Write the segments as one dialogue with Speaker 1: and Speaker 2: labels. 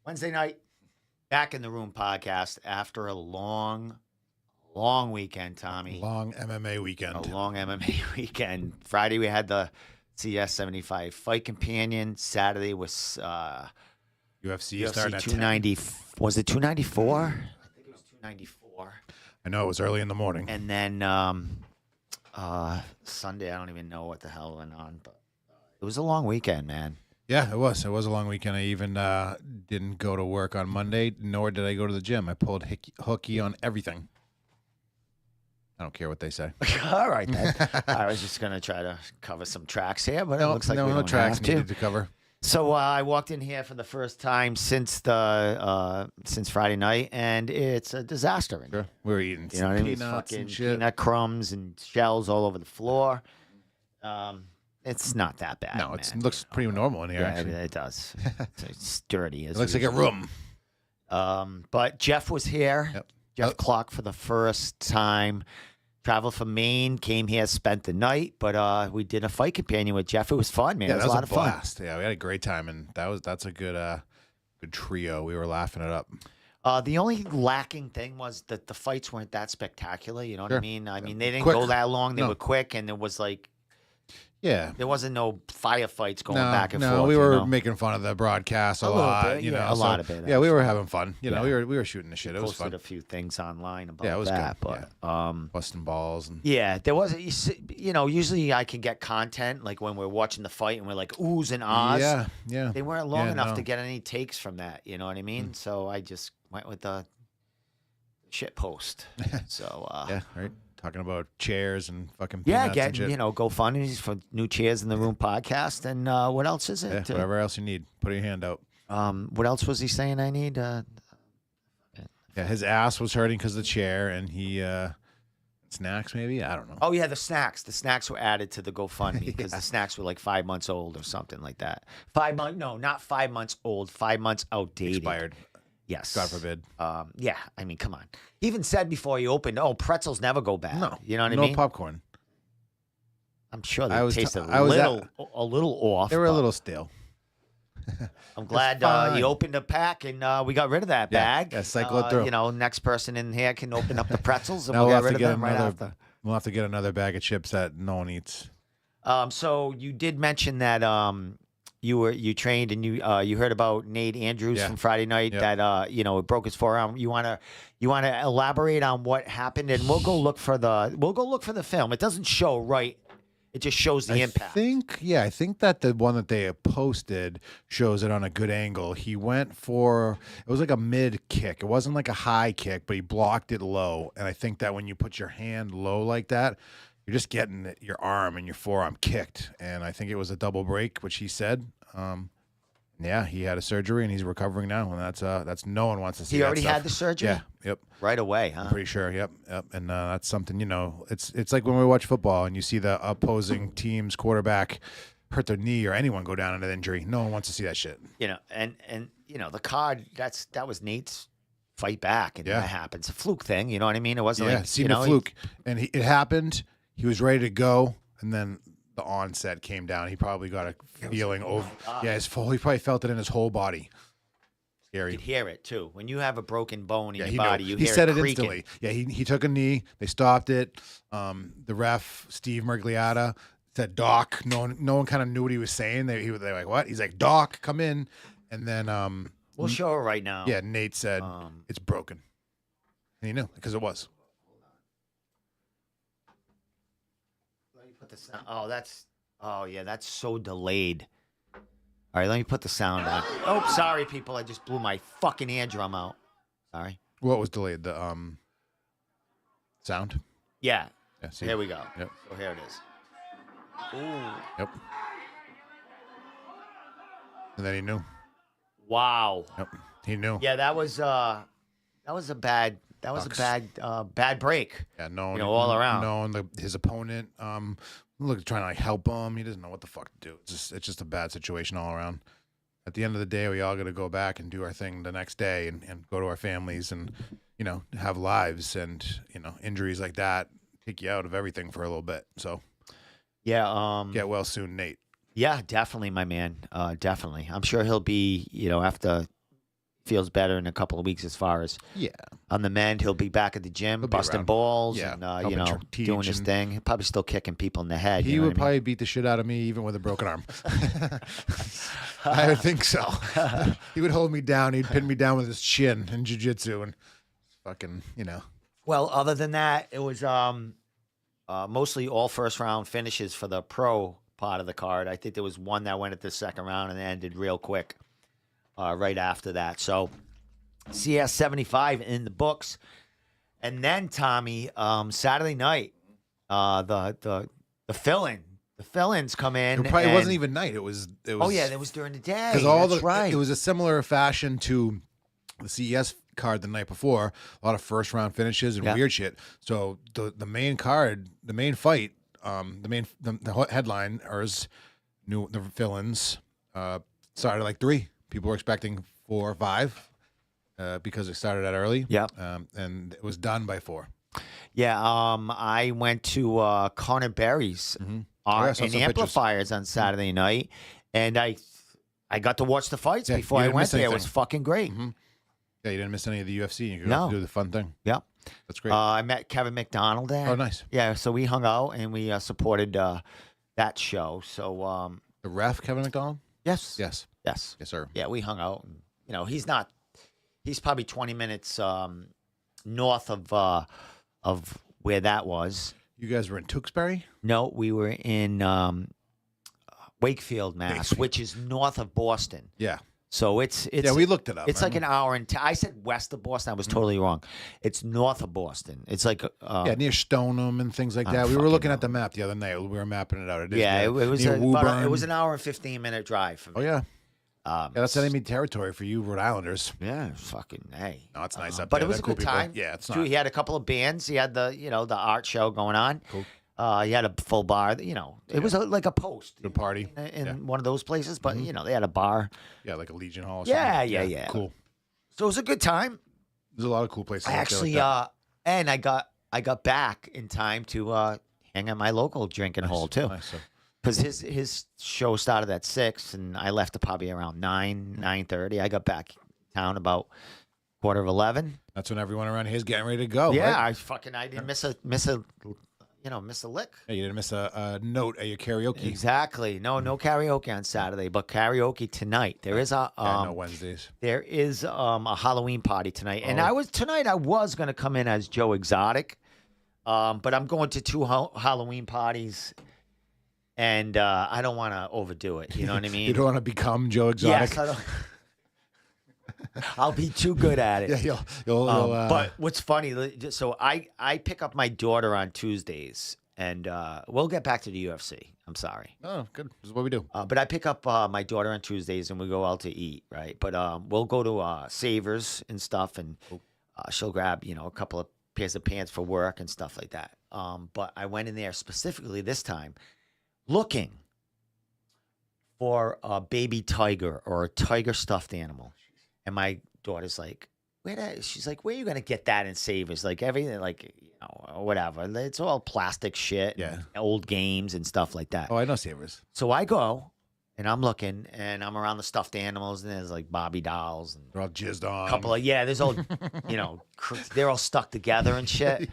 Speaker 1: Wednesday night, Back in the Room podcast after a long weekend, Tommy.
Speaker 2: Long MMA weekend.
Speaker 1: A long MMA weekend. Friday, we had the CS 75 Fight Companion. Saturday was
Speaker 2: UFC starting at
Speaker 1: 290. Was it 294? I think it was 294.
Speaker 2: I know, it was early in the morning.
Speaker 1: And then Sunday, I don't even know what the hell went on, but it was a long weekend, man.
Speaker 2: Yeah, it was. It was a long weekend. I even didn't go to work on Monday, nor did I go to the gym. I pulled hooky on everything. I don't care what they say.
Speaker 1: All right, then. I was just going to try to cover some tracks here, but it looks like we don't
Speaker 2: tracks
Speaker 1: have to.
Speaker 2: needed to cover.
Speaker 1: So I walked in here for the first time since Friday night, and it's a disaster in here.
Speaker 2: We were eating
Speaker 1: You know what I mean?
Speaker 2: peanuts
Speaker 1: Fucking
Speaker 2: and shit.
Speaker 1: peanut crumbs and shells all over the floor. It's not that bad.
Speaker 2: No,
Speaker 1: man.
Speaker 2: it looks pretty normal in here,
Speaker 1: Yeah,
Speaker 2: actually.
Speaker 1: it does. It's sturdy.
Speaker 2: It looks like a room.
Speaker 1: But Jeff was here.
Speaker 2: Yep.
Speaker 1: Jeff Clark for the first time. Traveled from Maine, came here, spent the night. But we did a Fight Companion with Jeff. It was fun, man.
Speaker 2: Yeah,
Speaker 1: it was
Speaker 2: that
Speaker 1: a lot
Speaker 2: was
Speaker 1: of fun.
Speaker 2: blast. Yeah, we had a great time, and that's a good trio. We were laughing it up.
Speaker 1: The only lacking thing was that the fights weren't that spectacular. You know what I
Speaker 2: Sure.
Speaker 1: mean? I mean, they didn't
Speaker 2: Quick.
Speaker 1: go that long. They
Speaker 2: No.
Speaker 1: were quick, and there was like
Speaker 2: Yeah.
Speaker 1: there wasn't no firefights going back and
Speaker 2: no,
Speaker 1: forth.
Speaker 2: we
Speaker 1: you
Speaker 2: were
Speaker 1: know?
Speaker 2: making fun of the broadcast a
Speaker 1: little
Speaker 2: lot.
Speaker 1: bit,
Speaker 2: You
Speaker 1: yeah,
Speaker 2: know,
Speaker 1: a lot of it,
Speaker 2: Yeah, we were
Speaker 1: actually.
Speaker 2: having fun. You know,
Speaker 1: Yeah.
Speaker 2: we were shooting the shit. It was
Speaker 1: Posted
Speaker 2: fun.
Speaker 1: a few things online about
Speaker 2: Yeah, it was
Speaker 1: that,
Speaker 2: good.
Speaker 1: but
Speaker 2: Busting balls and
Speaker 1: yeah, there was usually I can get content like when we're watching the fight and we're like oohs and ahs.
Speaker 2: yeah.
Speaker 1: They weren't long
Speaker 2: Yeah,
Speaker 1: enough
Speaker 2: no.
Speaker 1: to get any takes from that. You know what I mean? So I just went with the shit post. So
Speaker 2: Yeah, right. Talking about chairs and fucking
Speaker 1: yeah,
Speaker 2: peanuts and
Speaker 1: getting
Speaker 2: shit.
Speaker 1: GoFundMes for New Chairs in the Room podcast, and what else is
Speaker 2: Yeah,
Speaker 1: it?
Speaker 2: whatever else you need, put your hand out.
Speaker 1: What else was he saying I need?
Speaker 2: Yeah, his ass was hurting because of the chair, and he snacks maybe. I don't know.
Speaker 1: Oh yeah, the snacks. The snacks were added to the GoFundMe because the snacks were like 5 months old or something like that. 5 months? No, not 5 months old. 5 months outdated.
Speaker 2: Expired.
Speaker 1: Yes.
Speaker 2: God forbid.
Speaker 1: Yeah. I mean, come on. He even said before he opened, "Oh, pretzels never go bad."
Speaker 2: No,
Speaker 1: you know what I
Speaker 2: no
Speaker 1: mean?
Speaker 2: popcorn.
Speaker 1: I'm sure they
Speaker 2: I was
Speaker 1: tasted
Speaker 2: I was
Speaker 1: a little off.
Speaker 2: They were a
Speaker 1: but
Speaker 2: little stale.
Speaker 1: I'm glad
Speaker 2: fine.
Speaker 1: he opened a pack and we got rid of that
Speaker 2: Yeah,
Speaker 1: bag.
Speaker 2: yeah, cycle it through.
Speaker 1: You know, next person in here can open up the pretzels and
Speaker 2: Now
Speaker 1: we'll
Speaker 2: we'll
Speaker 1: get
Speaker 2: have
Speaker 1: rid
Speaker 2: to
Speaker 1: of
Speaker 2: get
Speaker 1: them right
Speaker 2: another.
Speaker 1: after.
Speaker 2: We'll have to get another bag of chips that no one eats.
Speaker 1: So you did mention that you trained and you heard about Nate Andrews
Speaker 2: Yeah.
Speaker 1: from Friday night that it broke his forearm. You wanna elaborate on what happened, and we'll go look for the film. It doesn't show right. It just shows the impact.
Speaker 2: I think that the one that they posted shows it on a good angle. He went for, it was like a mid kick. It wasn't like a high kick, but he blocked it low. And I think that when you put your hand low like that, you're just getting your arm and your forearm kicked. And I think it was a double break, which he said. Yeah, he had a surgery and he's recovering now. And that's no one wants to see
Speaker 1: He
Speaker 2: that
Speaker 1: already
Speaker 2: stuff.
Speaker 1: had the surgery?
Speaker 2: Yeah, yep.
Speaker 1: Right away, huh?
Speaker 2: I'm pretty sure. Yep. And that's something, it's like when we watch football and you see the opposing team's quarterback hurt their knee or anyone go down in an injury. No one wants to see that shit.
Speaker 1: And the card that was Nate's fight back, and
Speaker 2: Yeah.
Speaker 1: that happens. A fluke thing, you know what I mean? It wasn't
Speaker 2: Yeah,
Speaker 1: like
Speaker 2: it seemed a fluke. And it happened. He was ready to go. And then the onset came down. He probably got a feeling over. Yeah, he probably felt it in his whole body. Scary.
Speaker 1: You could hear it too. When you have a broken bone in
Speaker 2: Yeah,
Speaker 1: your
Speaker 2: he
Speaker 1: body,
Speaker 2: knew.
Speaker 1: you
Speaker 2: He
Speaker 1: hear
Speaker 2: said
Speaker 1: it
Speaker 2: it
Speaker 1: creaking.
Speaker 2: instantly. Yeah, he took a knee. They stopped it. The ref, Steve Mergliata, said, "Doc." No one kind of knew what he was saying. They were like, "What?" He's like, "Doc, come in." And then
Speaker 1: We'll show it right now.
Speaker 2: yeah, Nate said it's broken. And he knew because it was.
Speaker 1: Let me put the sound. That's so delayed. All right, let me put the sound on. Oh, sorry, people. I just blew my fucking eardrum out. Sorry.
Speaker 2: What was delayed? The sound.
Speaker 1: Yeah.
Speaker 2: Yeah. See.
Speaker 1: Here we go.
Speaker 2: Yep.
Speaker 1: So here it is. Ooh.
Speaker 2: Yep. And then he knew.
Speaker 1: Wow.
Speaker 2: Yep. He knew.
Speaker 1: Yeah, that was a bad bad break.
Speaker 2: Yeah, no,
Speaker 1: all around.
Speaker 2: Knowing his opponent, trying to help him. He doesn't know what the fuck to do. It's just a bad situation all around. at the end of the day, we all got to go back and do our thing the next day and go to our families and, have lives, and, injuries like that take you out of everything for a little bit. So
Speaker 1: Yeah.
Speaker 2: get well soon, Nate.
Speaker 1: Yeah, definitely, my man. Definitely. I'm sure he'll be, after feels better in a couple of weeks as far as on the mend. He'll be back at the gym,
Speaker 2: He'll be
Speaker 1: busting
Speaker 2: around.
Speaker 1: balls
Speaker 2: Yeah,
Speaker 1: and,
Speaker 2: helping teach
Speaker 1: doing his
Speaker 2: and-
Speaker 1: thing. He'll probably still kicking people in the head.
Speaker 2: He
Speaker 1: you know
Speaker 2: would
Speaker 1: what I mean?
Speaker 2: probably beat the shit out of me even with a broken arm. I would think so. He would hold me down. He'd pin me down with his chin in jiu-jitsu and fucking,
Speaker 1: Well, other than that, it was mostly all first round finishes for the pro part of the card. I think there was one that went at the second round and ended real quick right after that. So CS 75 in the books. And then, Tommy, Saturday night, the fill-in. The fill-ins come in.
Speaker 2: It probably
Speaker 1: and-
Speaker 2: wasn't even night. It was.
Speaker 1: Oh, yeah, that was during the day.
Speaker 2: Because
Speaker 1: That's right.
Speaker 2: it was a similar fashion to the CES card the night before. A lot of first round finishes and weird shit. So the main card, the main fight, the headliners, the fill-ins started like 3. People were expecting 4 or 5 because it started that early.
Speaker 1: Yep.
Speaker 2: And it was done by 4.
Speaker 1: Yeah, I went to Connor Berry's
Speaker 2: I
Speaker 1: art
Speaker 2: saw
Speaker 1: and
Speaker 2: some
Speaker 1: amplifiers on Saturday night, and I got to watch the fights
Speaker 2: Yeah,
Speaker 1: before
Speaker 2: you
Speaker 1: I
Speaker 2: didn't
Speaker 1: went
Speaker 2: miss
Speaker 1: there. It
Speaker 2: anything.
Speaker 1: was fucking great.
Speaker 2: Yeah, you didn't miss any of the UFC. You could
Speaker 1: No.
Speaker 2: do the fun thing.
Speaker 1: Yeah.
Speaker 2: That's great.
Speaker 1: I met Kevin McDonald there.
Speaker 2: Oh, nice.
Speaker 1: Yeah, so we hung out and we supported that show. So
Speaker 2: The ref, Kevin McDonald?
Speaker 1: yes,
Speaker 2: Yes.
Speaker 1: yes,
Speaker 2: Yes, sir.
Speaker 1: yeah, we hung out. And, he's probably 20 minutes north of where that was.
Speaker 2: You guys were in Tewksbury?
Speaker 1: No, we were in Wakefield, Mass, which is north of Boston.
Speaker 2: Yeah.
Speaker 1: So it's
Speaker 2: Yeah, we looked it up.
Speaker 1: It's like an hour and I said west of Boston. I was totally wrong. It's north of Boston. It's like
Speaker 2: near Stoneham and things like
Speaker 1: I
Speaker 2: that. We were
Speaker 1: fucking
Speaker 2: looking at the map the other night. We were mapping it out. It is
Speaker 1: yeah. It
Speaker 2: good.
Speaker 1: was
Speaker 2: Near
Speaker 1: it
Speaker 2: Woburn.
Speaker 1: was an hour and 15-minute drive for me.
Speaker 2: Oh yeah. Yeah, that's enemy territory for you, Rhode Islanders.
Speaker 1: Yeah, fucking hey.
Speaker 2: No, it's nice up
Speaker 1: But
Speaker 2: there.
Speaker 1: it was
Speaker 2: They're
Speaker 1: a
Speaker 2: cool
Speaker 1: good
Speaker 2: people.
Speaker 1: time.
Speaker 2: Yeah, it's
Speaker 1: Dude,
Speaker 2: not.
Speaker 1: he had a couple of bands. He had the art show going on.
Speaker 2: Cool.
Speaker 1: He had a full bar. It was like a post.
Speaker 2: Good party.
Speaker 1: In one of those places, but they had a bar.
Speaker 2: Yeah, like a Legion Hall. Or
Speaker 1: Yeah,
Speaker 2: something.
Speaker 1: yeah.
Speaker 2: Cool.
Speaker 1: So it was a good time.
Speaker 2: There's a lot of cool places.
Speaker 1: I
Speaker 2: out there
Speaker 1: actually,
Speaker 2: like that.
Speaker 1: and I got back in time to hang at my local drinking hole too,
Speaker 2: Nice. So,
Speaker 1: because his show started at 6, and I left at probably around 9:30. I got back town about 11:15.
Speaker 2: that's when everyone around here is getting ready to go.
Speaker 1: Yeah,
Speaker 2: right?
Speaker 1: I didn't miss a lick.
Speaker 2: Yeah, you didn't miss a note at your karaoke.
Speaker 1: Exactly. No karaoke on Saturday, but karaoke tonight. There is a
Speaker 2: No Wednesdays.
Speaker 1: there is a Halloween party tonight, and I was gonna come in as Joe Exotic, but I'm going to 2 Halloween parties, and I don't want to overdo it. You know what I mean?
Speaker 2: You don't want to become Joe Exotic.
Speaker 1: Yes, I don't. I'll be too good at it.
Speaker 2: Yeah, you'll
Speaker 1: But what's funny, so I pick up my daughter on Tuesdays, and we'll get back to the UFC. I'm sorry.
Speaker 2: oh, good. This is what we do.
Speaker 1: But I pick up my daughter on Tuesdays, and we go out to eat, right? But we'll go to Savers and stuff, and she'll grab, a couple of pairs of pants for work and stuff like that. But I went in there specifically this time looking for a baby tiger or a tiger stuffed animal. And my daughter's like, she's like, where are you going to get that in Savers? Like everything, like, whatever. It's all plastic shit, and old games and stuff like that.
Speaker 2: Oh, I know Savers.
Speaker 1: So I go and I'm looking and I'm around the stuffed animals, and there's like Barbie dolls and
Speaker 2: They're all jizzed on.
Speaker 1: a couple of, there's all, they're all stuck together and shit.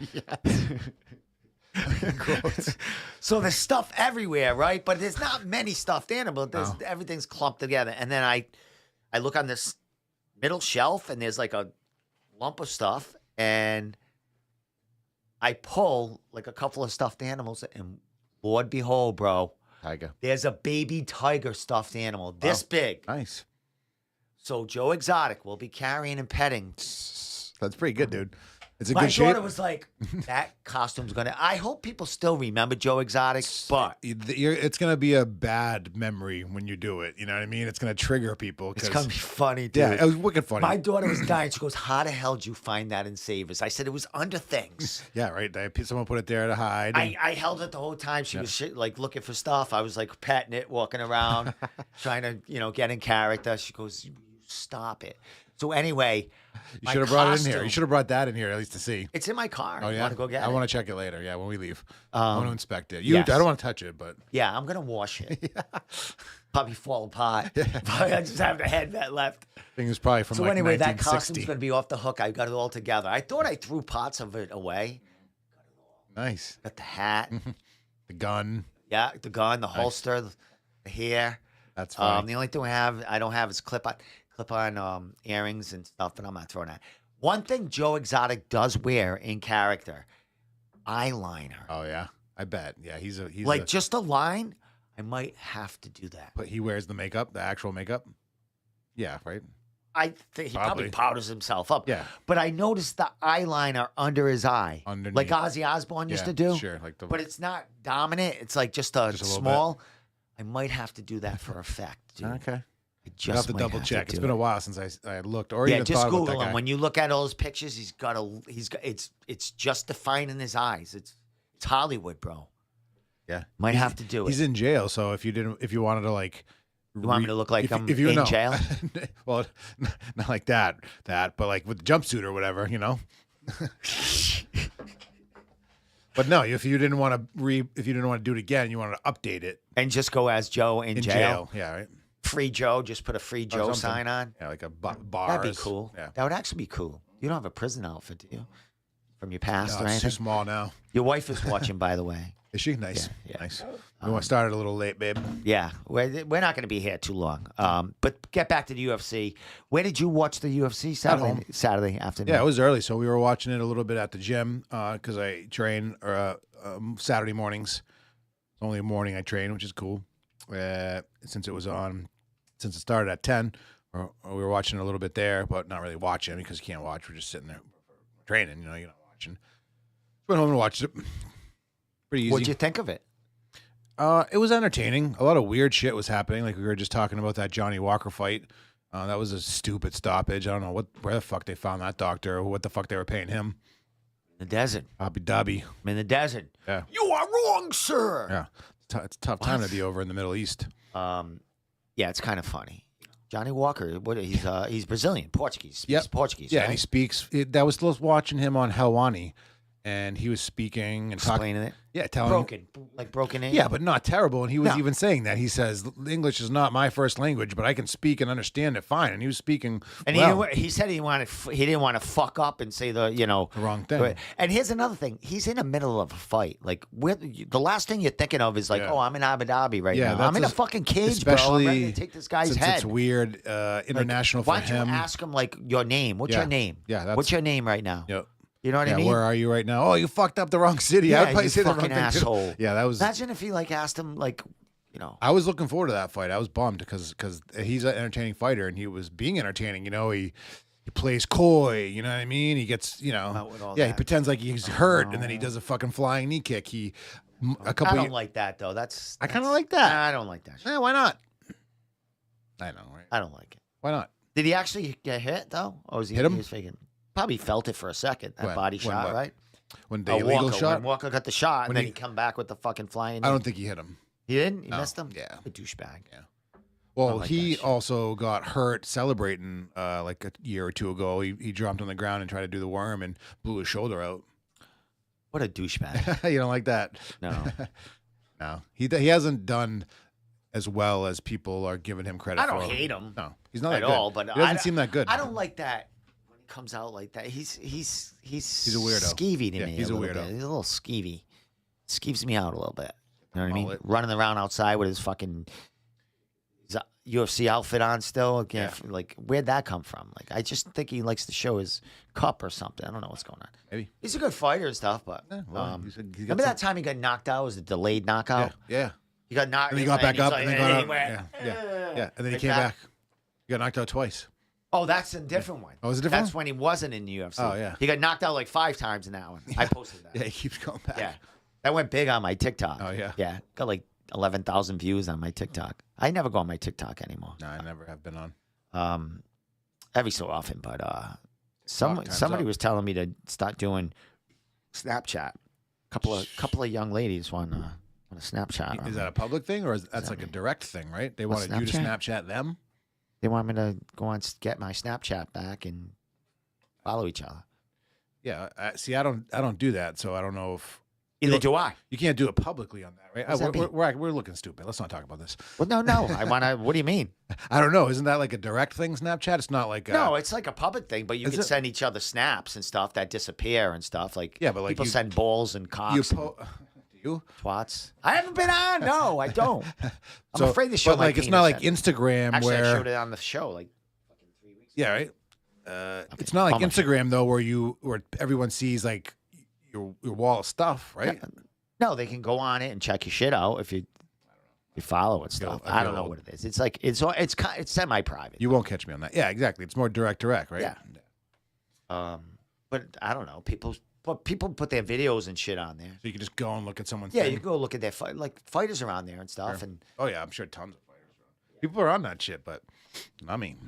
Speaker 2: Gross.
Speaker 1: So there's stuff everywhere, right? But there's not many stuffed animals. Everything's clumped together. And then I look on this middle shelf, and there's like a lump of stuff, and I pull like a couple of stuffed animals, and Lord behold, bro,
Speaker 2: Tiger.
Speaker 1: there's a baby tiger stuffed animal this big.
Speaker 2: Nice.
Speaker 1: So Joe Exotic will be carrying and petting.
Speaker 2: That's pretty good, dude. It's a
Speaker 1: My
Speaker 2: good shape.
Speaker 1: daughter was like, that costume's going to... I hope people still remember Joe Exotic, but...
Speaker 2: It's going to be a bad memory when you do it. You know what I mean? It's going to trigger people.
Speaker 1: It's going to be funny, dude.
Speaker 2: Yeah, it was wicked funny.
Speaker 1: My daughter was dying. She goes, how the hell did you find that in Savers? I said, it was under things.
Speaker 2: Yeah, right. Someone put it there to hide.
Speaker 1: I held it the whole time. She was like looking for stuff. I was like petting it, walking around, trying to, get in character. She goes, "You stop it." So anyway,
Speaker 2: you should have brought it in here. You should have brought that in here at least to see.
Speaker 1: It's in my car.
Speaker 2: Oh, yeah?
Speaker 1: You want to go get it?
Speaker 2: I want to check it later. Yeah, when we leave. I want to inspect it. I
Speaker 1: yes.
Speaker 2: don't want to touch it, but.
Speaker 1: Yeah, I'm going to wash it. Probably fall apart. Probably I just have the head that left.
Speaker 2: Thing is probably from
Speaker 1: so
Speaker 2: like
Speaker 1: anyway, that
Speaker 2: 1960.
Speaker 1: costume's going to be off the hook. I got it all together. I thought I threw parts of it away.
Speaker 2: Nice.
Speaker 1: Got the hat.
Speaker 2: The gun.
Speaker 1: Yeah, the gun, the holster, the hair.
Speaker 2: That's fine.
Speaker 1: The only thing I don't have is clip-on earrings and stuff, but I'm not throwing that. One thing Joe Exotic does wear in character, eyeliner.
Speaker 2: Oh yeah, I bet. Yeah, he's
Speaker 1: just a line. I might have to do that.
Speaker 2: But he wears the makeup, the actual makeup. Yeah, right.
Speaker 1: I think he probably powders himself up.
Speaker 2: Yeah.
Speaker 1: But I noticed the eyeliner under his eye.
Speaker 2: Underneath.
Speaker 1: Like Ozzy Osbourne used to do.
Speaker 2: Sure.
Speaker 1: But it's not dominant. It's like just a small. I might have to do that for effect, dude.
Speaker 2: Okay.
Speaker 1: I just
Speaker 2: You'll have to double check. It's been a while since I looked or even
Speaker 1: just
Speaker 2: thought about
Speaker 1: Google
Speaker 2: that
Speaker 1: him.
Speaker 2: guy.
Speaker 1: When you look at all his pictures, it's just defining his eyes. It's Hollywood, bro.
Speaker 2: Yeah.
Speaker 1: Might have to do it.
Speaker 2: He's in jail, so if you wanted to like
Speaker 1: You want me to look like I'm
Speaker 2: if you
Speaker 1: in
Speaker 2: know.
Speaker 1: jail?
Speaker 2: Well, not like that, but like with the jumpsuit or whatever, But no, if you didn't want to do it again, you wanted to update it
Speaker 1: And just go as Joe in jail.
Speaker 2: Yeah, right.
Speaker 1: Free Joe. Just put a free Joe
Speaker 2: something.
Speaker 1: sign on.
Speaker 2: Yeah, like a bar.
Speaker 1: That'd be cool.
Speaker 2: Yeah.
Speaker 1: That would actually be cool. You don't have a prison outfit, do you? From your past
Speaker 2: No,
Speaker 1: or
Speaker 2: it's too
Speaker 1: anything?
Speaker 2: small now.
Speaker 1: Your wife is watching, by the way.
Speaker 2: Is she nice?
Speaker 1: Yeah.
Speaker 2: Nice. We want to start it a little late, babe.
Speaker 1: Yeah, we're not going to be here too long. But get back to the UFC. Where did you watch the UFC
Speaker 2: home.
Speaker 1: Saturday afternoon?
Speaker 2: Yeah, it was early, so we were watching it a little bit at the gym because I train Saturday mornings. It's only a morning I train, which is cool. Since it started at 10, we were watching a little bit there, but not really watching because you can't watch. We're just sitting there training. You're not watching. Went home and watched it. Pretty easy.
Speaker 1: What'd you think of it?
Speaker 2: It was entertaining. A lot of weird shit was happening. Like we were just talking about that Johnny Walker fight. That was a stupid stoppage. I don't know where the fuck they found that doctor or what the fuck they were paying him.
Speaker 1: In the desert.
Speaker 2: Abu Dhabi.
Speaker 1: I'm in the desert.
Speaker 2: Yeah.
Speaker 1: You are wrong, sir.
Speaker 2: Yeah. It's a tough time to be over in the Middle East.
Speaker 1: Yeah, it's kind of funny. Johnny Walker, he's Brazilian, Portuguese. Speaks
Speaker 2: Yep.
Speaker 1: Portuguese,
Speaker 2: Yeah,
Speaker 1: right?
Speaker 2: and he speaks. That was watching him on Helwani, and he was speaking and
Speaker 1: Explaining it.
Speaker 2: Yeah, telling
Speaker 1: broken in.
Speaker 2: Yeah, but not terrible. And he was
Speaker 1: No.
Speaker 2: even saying that. He says, English is not my first language, but I can speak and understand it fine. And he was speaking
Speaker 1: And
Speaker 2: well.
Speaker 1: he said he didn't want to fuck up and say the
Speaker 2: wrong thing.
Speaker 1: And here's another thing: he's in the middle of a fight. Like the last thing you're thinking of is like,
Speaker 2: Yeah.
Speaker 1: oh, I'm in Abu Dhabi right
Speaker 2: Yeah,
Speaker 1: now. I'm in a
Speaker 2: that's
Speaker 1: fucking cage, bro. I'm ready to take this guy's
Speaker 2: since
Speaker 1: head.
Speaker 2: it's weird, international
Speaker 1: Why
Speaker 2: for
Speaker 1: don't
Speaker 2: him.
Speaker 1: you ask him like your name? What's
Speaker 2: Yeah.
Speaker 1: your name?
Speaker 2: Yeah,
Speaker 1: what's your name right now?
Speaker 2: Yep.
Speaker 1: You know what I mean?
Speaker 2: Where are you right now? Oh, you fucked up the wrong city.
Speaker 1: Yeah,
Speaker 2: I'd probably
Speaker 1: you
Speaker 2: say the wrong
Speaker 1: fucking
Speaker 2: thing too.
Speaker 1: asshole.
Speaker 2: Yeah, that was.
Speaker 1: Imagine if he asked him
Speaker 2: I was looking forward to that fight. I was bummed because he's an entertaining fighter and he was being entertaining. He plays coy. You know what I mean? He gets he pretends like he's hurt and then he does a fucking flying knee kick.
Speaker 1: I don't like that though. I
Speaker 2: kind of like that.
Speaker 1: I don't like that.
Speaker 2: Yeah, why not? I know, right?
Speaker 1: I don't like it.
Speaker 2: Why not?
Speaker 1: Did he actually get hit though, or was he
Speaker 2: Hit him?
Speaker 1: He was faking? Probably felt it for a second. That body shot,
Speaker 2: what?
Speaker 1: right?
Speaker 2: When the illegal shot?
Speaker 1: When Walker got the shot,
Speaker 2: When
Speaker 1: and then
Speaker 2: he-
Speaker 1: he come back with the fucking flying.
Speaker 2: I don't think he hit him.
Speaker 1: He didn't. He
Speaker 2: No.
Speaker 1: missed him.
Speaker 2: Yeah.
Speaker 1: A douchebag.
Speaker 2: Yeah. Well,
Speaker 1: like
Speaker 2: he
Speaker 1: that shit.
Speaker 2: also got hurt celebrating like a year or two ago. He dropped on the ground and tried to do the worm and blew his shoulder out.
Speaker 1: What a douchebag.
Speaker 2: You don't like that?
Speaker 1: No.
Speaker 2: No. He hasn't done as well as people are giving him credit
Speaker 1: I
Speaker 2: for.
Speaker 1: don't hate him.
Speaker 2: No, he's not
Speaker 1: at
Speaker 2: that good.
Speaker 1: all. But
Speaker 2: he doesn't seem that good.
Speaker 1: I don't like that when he comes out like that. He's
Speaker 2: a weirdo.
Speaker 1: Skeevy to
Speaker 2: Yeah,
Speaker 1: me.
Speaker 2: he's a
Speaker 1: little
Speaker 2: weirdo.
Speaker 1: bit. He's a little skeevy. Skeeves me out a little bit. You know what I mean?
Speaker 2: Mullet.
Speaker 1: Running around outside with his fucking UFC outfit on still. Again,
Speaker 2: Yeah.
Speaker 1: like where'd that come from? Like I just think he likes to show his cup or something. I don't know what's going on.
Speaker 2: Maybe.
Speaker 1: He's a good fighter and stuff, but
Speaker 2: Yeah, well, he
Speaker 1: remember that time he got knocked out? It was a delayed knockout.
Speaker 2: Yeah.
Speaker 1: He got knocked.
Speaker 2: And he got back
Speaker 1: he's
Speaker 2: up
Speaker 1: like,
Speaker 2: and then got
Speaker 1: he
Speaker 2: out.
Speaker 1: went,
Speaker 2: Yeah. And then he
Speaker 1: like
Speaker 2: came
Speaker 1: that.
Speaker 2: back. He got knocked out twice.
Speaker 1: Oh, that's a different one.
Speaker 2: Oh, is it a different
Speaker 1: That's
Speaker 2: one?
Speaker 1: when he wasn't in the UFC.
Speaker 2: Oh, yeah.
Speaker 1: He got knocked out like 5 times in that one. I posted that.
Speaker 2: Yeah, he keeps going back.
Speaker 1: Yeah. That went big on my TikTok.
Speaker 2: Oh, yeah?
Speaker 1: Yeah. Got like 11,000 views on my TikTok. I never go on my TikTok anymore.
Speaker 2: No, I never have been on.
Speaker 1: Every so often, but
Speaker 2: time's
Speaker 1: somebody
Speaker 2: up.
Speaker 1: was telling me to start doing Snapchat. Couple of young ladies want a Snapchat.
Speaker 2: Is that a public thing or that's like a direct thing, right? They wanted you to Snapchat them?
Speaker 1: They want me to go on get my Snapchat back and follow each other.
Speaker 2: Yeah. See, I don't do that, so I don't know if
Speaker 1: Either do I.
Speaker 2: you can't do it publicly on that, right?
Speaker 1: What does that
Speaker 2: We're looking stupid. Let's not talk about this.
Speaker 1: Well, no. I want to. What do you mean?
Speaker 2: I don't know. Isn't that like a direct thing, Snapchat? It's not like
Speaker 1: No, it's like a public thing, but you
Speaker 2: Is
Speaker 1: can
Speaker 2: it?
Speaker 1: send each other snaps and stuff that disappear and stuff. Like,
Speaker 2: Yeah, but like
Speaker 1: people
Speaker 2: you-
Speaker 1: send balls and
Speaker 2: you
Speaker 1: cocks and
Speaker 2: do you?
Speaker 1: twats. I haven't been on. No, I don't. I'm
Speaker 2: So-
Speaker 1: afraid to show
Speaker 2: but
Speaker 1: my
Speaker 2: like it's not like
Speaker 1: penis.
Speaker 2: Instagram
Speaker 1: Actually, I
Speaker 2: where
Speaker 1: showed it on the show like fucking 3 weeks ago.
Speaker 2: yeah, right. It's not like
Speaker 1: bummer.
Speaker 2: Instagram though, where everyone sees like your wall of stuff, right?
Speaker 1: No, they can go on it and check your shit out if you follow it stuff.
Speaker 2: I
Speaker 1: I don't
Speaker 2: feel
Speaker 1: know
Speaker 2: old.
Speaker 1: what it is. It's like it's semi-private.
Speaker 2: You won't catch me on that. Yeah, exactly. It's more direct, right?
Speaker 1: Yeah. But I don't know. People put their videos and shit on there.
Speaker 2: So you can just go and look at someone's
Speaker 1: Yeah,
Speaker 2: thing.
Speaker 1: you go look at their like fighters are on there and stuff,
Speaker 2: Sure.
Speaker 1: and
Speaker 2: Oh yeah, I'm sure tons of fighters. People are on that shit, but I mean,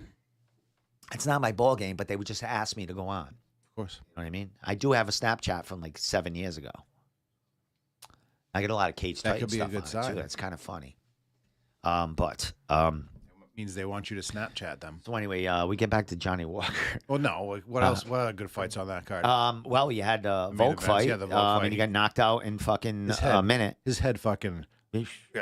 Speaker 1: it's not my ball game. But they would just ask me to go on.
Speaker 2: of course.
Speaker 1: You know what I mean? I do have a Snapchat from like 7 years ago. I get a lot of Cage
Speaker 2: That
Speaker 1: Titan
Speaker 2: could be a
Speaker 1: stuff
Speaker 2: good
Speaker 1: on it,
Speaker 2: sign.
Speaker 1: too. That's kind of funny. But
Speaker 2: It means they want you to Snapchat them.
Speaker 1: so anyway, we get back to Johnny Walker.
Speaker 2: Well, no. Like, what else? What other good fights on that card?
Speaker 1: Well, you had the
Speaker 2: main
Speaker 1: Volk
Speaker 2: events,
Speaker 1: fight,
Speaker 2: yeah, the Volk fight.
Speaker 1: and he got knocked out in fucking
Speaker 2: His
Speaker 1: a
Speaker 2: head.
Speaker 1: minute.
Speaker 2: His head fucking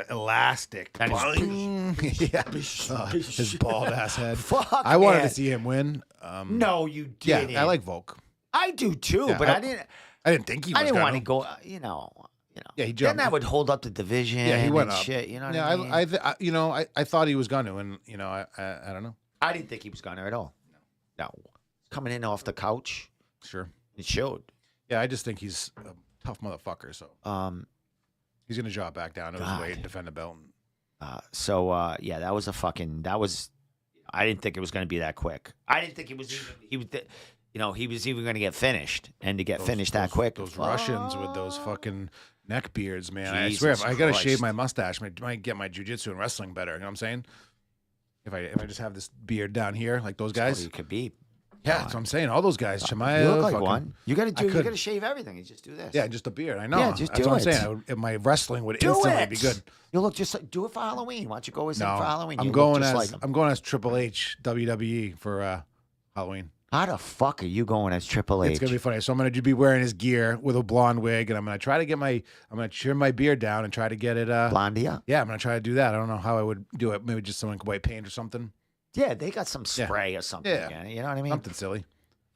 Speaker 2: elastic.
Speaker 1: And his-
Speaker 2: Boing. Yeah. His bald ass head.
Speaker 1: Fuck,
Speaker 2: I wanted
Speaker 1: man.
Speaker 2: to see him win.
Speaker 1: No, you
Speaker 2: Yeah,
Speaker 1: didn't.
Speaker 2: I like Volk.
Speaker 1: I do too,
Speaker 2: Yeah,
Speaker 1: but
Speaker 2: I-
Speaker 1: I didn't.
Speaker 2: I didn't think he was
Speaker 1: I didn't
Speaker 2: gonna.
Speaker 1: want to go. You know.
Speaker 2: Yeah, he
Speaker 1: Then
Speaker 2: jumped.
Speaker 1: that would hold up the division.
Speaker 2: Yeah, he went
Speaker 1: and
Speaker 2: up.
Speaker 1: shit. You know what
Speaker 2: Yeah,
Speaker 1: I mean?
Speaker 2: I thought he was going to, and you know, I don't know.
Speaker 1: I didn't think he was gonna at all. No. Coming in off the couch,
Speaker 2: Sure.
Speaker 1: it showed.
Speaker 2: Yeah, I just think he's a tough motherfucker. So he's gonna drop back down to his
Speaker 1: God.
Speaker 2: weight and defend the belt.
Speaker 1: Yeah, that was I didn't think it was gonna be that quick. I didn't think he was even gonna get finished and to get finished that quick.
Speaker 2: Those Russians with those fucking neck beards, man. I swear,
Speaker 1: Jesus
Speaker 2: if I gotta
Speaker 1: Christ.
Speaker 2: shave my mustache, might get my jujitsu and wrestling better. You know what I'm saying? If I just have this beard down here, like those guys.
Speaker 1: You could be.
Speaker 2: Yeah, that's what I'm saying. All those guys, Chimaev.
Speaker 1: You look like
Speaker 2: fucking-
Speaker 1: one. You gotta
Speaker 2: I
Speaker 1: You
Speaker 2: could-
Speaker 1: gotta shave everything. You just do this.
Speaker 2: Yeah, just a beard. I know.
Speaker 1: Yeah, just
Speaker 2: that's
Speaker 1: do
Speaker 2: what I'm
Speaker 1: it.
Speaker 2: saying. My wrestling would
Speaker 1: Do
Speaker 2: instantly
Speaker 1: it.
Speaker 2: be good.
Speaker 1: You look just like do it for Halloween. Why don't you go as
Speaker 2: No,
Speaker 1: for Halloween?
Speaker 2: I'm
Speaker 1: You look
Speaker 2: going
Speaker 1: just
Speaker 2: as
Speaker 1: like him.
Speaker 2: I'm going as Triple H WWE for Halloween.
Speaker 1: How the fuck are you going as Triple H?
Speaker 2: It's gonna be funny. So I'm gonna be wearing his gear with a blonde wig, and I'm gonna try to get I'm gonna trim my beard down and try to get it.
Speaker 1: Blondia?
Speaker 2: Yeah, I'm gonna try to do that. I don't know how I would do it. Maybe just someone white paint or something.
Speaker 1: Yeah, they got some spray or something.
Speaker 2: Yeah.
Speaker 1: Yeah. You know what I mean?
Speaker 2: Something silly.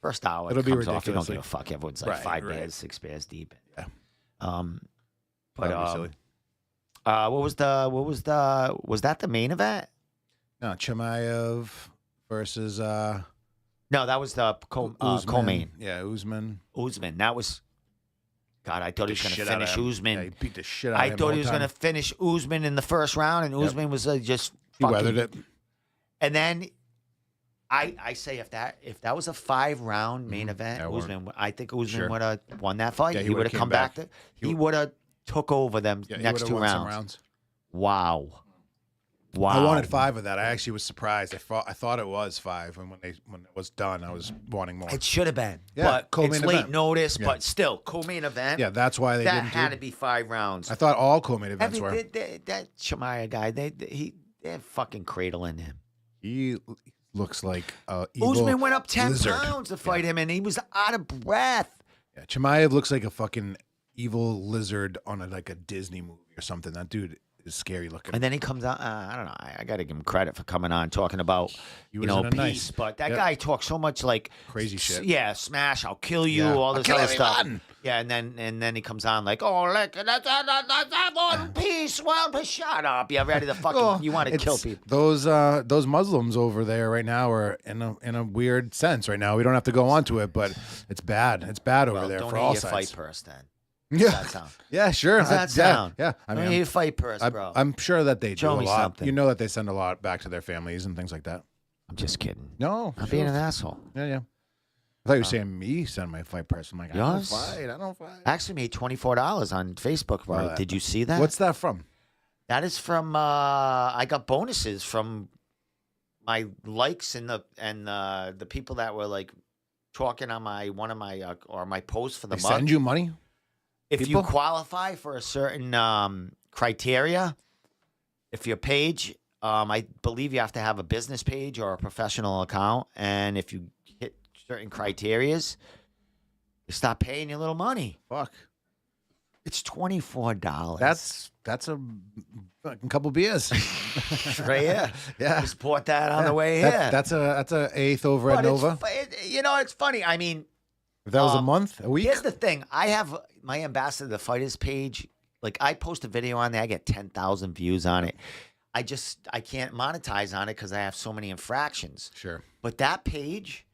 Speaker 1: First hour,
Speaker 2: It'll
Speaker 1: it
Speaker 2: be
Speaker 1: comes off. You don't
Speaker 2: ridiculously-
Speaker 1: give a fuck. Everyone's like
Speaker 2: Right,
Speaker 1: 5
Speaker 2: right.
Speaker 1: bears, 6 bears deep.
Speaker 2: Yeah.
Speaker 1: But
Speaker 2: That'd be silly.
Speaker 1: was that the main event?
Speaker 2: No, Chimaev versus
Speaker 1: No, that was the
Speaker 2: Usman.
Speaker 1: co-main.
Speaker 2: Yeah, Usman.
Speaker 1: Usman. That was. God, I thought he was going to finish Usman.
Speaker 2: Yeah, he beat the shit out of
Speaker 1: I
Speaker 2: him.
Speaker 1: thought
Speaker 2: the
Speaker 1: he was
Speaker 2: whole
Speaker 1: going to
Speaker 2: time.
Speaker 1: finish Usman in the first round, and Usman was just
Speaker 2: He
Speaker 1: fucking.
Speaker 2: weathered it.
Speaker 1: And then I say if that was a 5-round main event,
Speaker 2: Yeah,
Speaker 1: Usman, I think Usman
Speaker 2: Sure.
Speaker 1: would have won that fight.
Speaker 2: Yeah, he
Speaker 1: he would
Speaker 2: would've
Speaker 1: have come
Speaker 2: came
Speaker 1: back.
Speaker 2: back.
Speaker 1: He would have took over them
Speaker 2: Yeah, he
Speaker 1: next
Speaker 2: would've
Speaker 1: 2
Speaker 2: won some
Speaker 1: rounds. Wow. Wow.
Speaker 2: I wanted 5 of that. I actually was surprised. I thought it was 5, and when it was done, I was wanting more.
Speaker 1: It should have been.
Speaker 2: Yeah,
Speaker 1: but
Speaker 2: co-main
Speaker 1: it's late
Speaker 2: event.
Speaker 1: notice,
Speaker 2: Yeah.
Speaker 1: but still, co-main event.
Speaker 2: Yeah, that's why they
Speaker 1: that
Speaker 2: didn't
Speaker 1: had
Speaker 2: do.
Speaker 1: to be 5 rounds.
Speaker 2: I thought all co-main events were.
Speaker 1: That Shemaiah guy, they're fucking cradling him.
Speaker 2: He looks like evil
Speaker 1: Usman went up 10
Speaker 2: lizard.
Speaker 1: pounds to fight him, and he was out of breath.
Speaker 2: Yeah, Chimaev looks like a fucking evil lizard on like a Disney movie or something. That dude is scary looking.
Speaker 1: And then he comes out. I don't know. I got to give him credit for coming on talking about
Speaker 2: He was in a
Speaker 1: peace.
Speaker 2: nice-
Speaker 1: But that
Speaker 2: Yep.
Speaker 1: guy talks so much like
Speaker 2: Crazy shit.
Speaker 1: Yeah, smash. I'll kill you.
Speaker 2: Yeah.
Speaker 1: All
Speaker 2: I'll
Speaker 1: this
Speaker 2: kill
Speaker 1: other stuff.
Speaker 2: everyone.
Speaker 1: Yeah, and then he comes on like, oh, look, that's one piece. Well, shut up. You're ready to fucking.
Speaker 2: Well,
Speaker 1: You want to kill
Speaker 2: it's-
Speaker 1: people.
Speaker 2: Those Muslims over there right now are in a weird sense right now. We don't have to go on to it, but it's bad. It's bad over
Speaker 1: Well,
Speaker 2: there
Speaker 1: don't
Speaker 2: for
Speaker 1: eat
Speaker 2: all
Speaker 1: your
Speaker 2: sides.
Speaker 1: fight purse then.
Speaker 2: Yeah,
Speaker 1: That sound.
Speaker 2: yeah, sure.
Speaker 1: How's that sound?
Speaker 2: Yeah, I
Speaker 1: Don't eat
Speaker 2: mean,
Speaker 1: your fight purse, bro.
Speaker 2: I'm sure that they
Speaker 1: Show
Speaker 2: do a
Speaker 1: me
Speaker 2: lot.
Speaker 1: something.
Speaker 2: You know that they send a lot back to their families and things like that.
Speaker 1: I'm just kidding.
Speaker 2: No,
Speaker 1: I'm being an asshole.
Speaker 2: Yeah. I thought you were saying me send my fight person. I'm like,
Speaker 1: Yours?
Speaker 2: I don't fight.
Speaker 1: I actually made $24 on Facebook. Bro. Did you see that?
Speaker 2: What's that from?
Speaker 1: That is from I got bonuses from my likes and the people that were like talking on my or my post for the month.
Speaker 2: Send you money?
Speaker 1: If
Speaker 2: people?
Speaker 1: you qualify for a certain criteria, if your page, I believe you have to have a business page or a professional account, and if you hit certain criterias, you stop paying your little money.
Speaker 2: Fuck.
Speaker 1: It's $24.
Speaker 2: That's a fucking couple beers.
Speaker 1: Right here.
Speaker 2: Yeah.
Speaker 1: Just bought that on the way here.
Speaker 2: That's a eighth over at
Speaker 1: But
Speaker 2: Nova.
Speaker 1: it's funny. I mean,
Speaker 2: If that was a month, a week.
Speaker 1: here's the thing. I have my Ambassador to Fighters page. Like, I post a video on there. I get 10,000 views on it. I can't monetize on it because I have so many infractions.
Speaker 2: Sure.
Speaker 1: But that page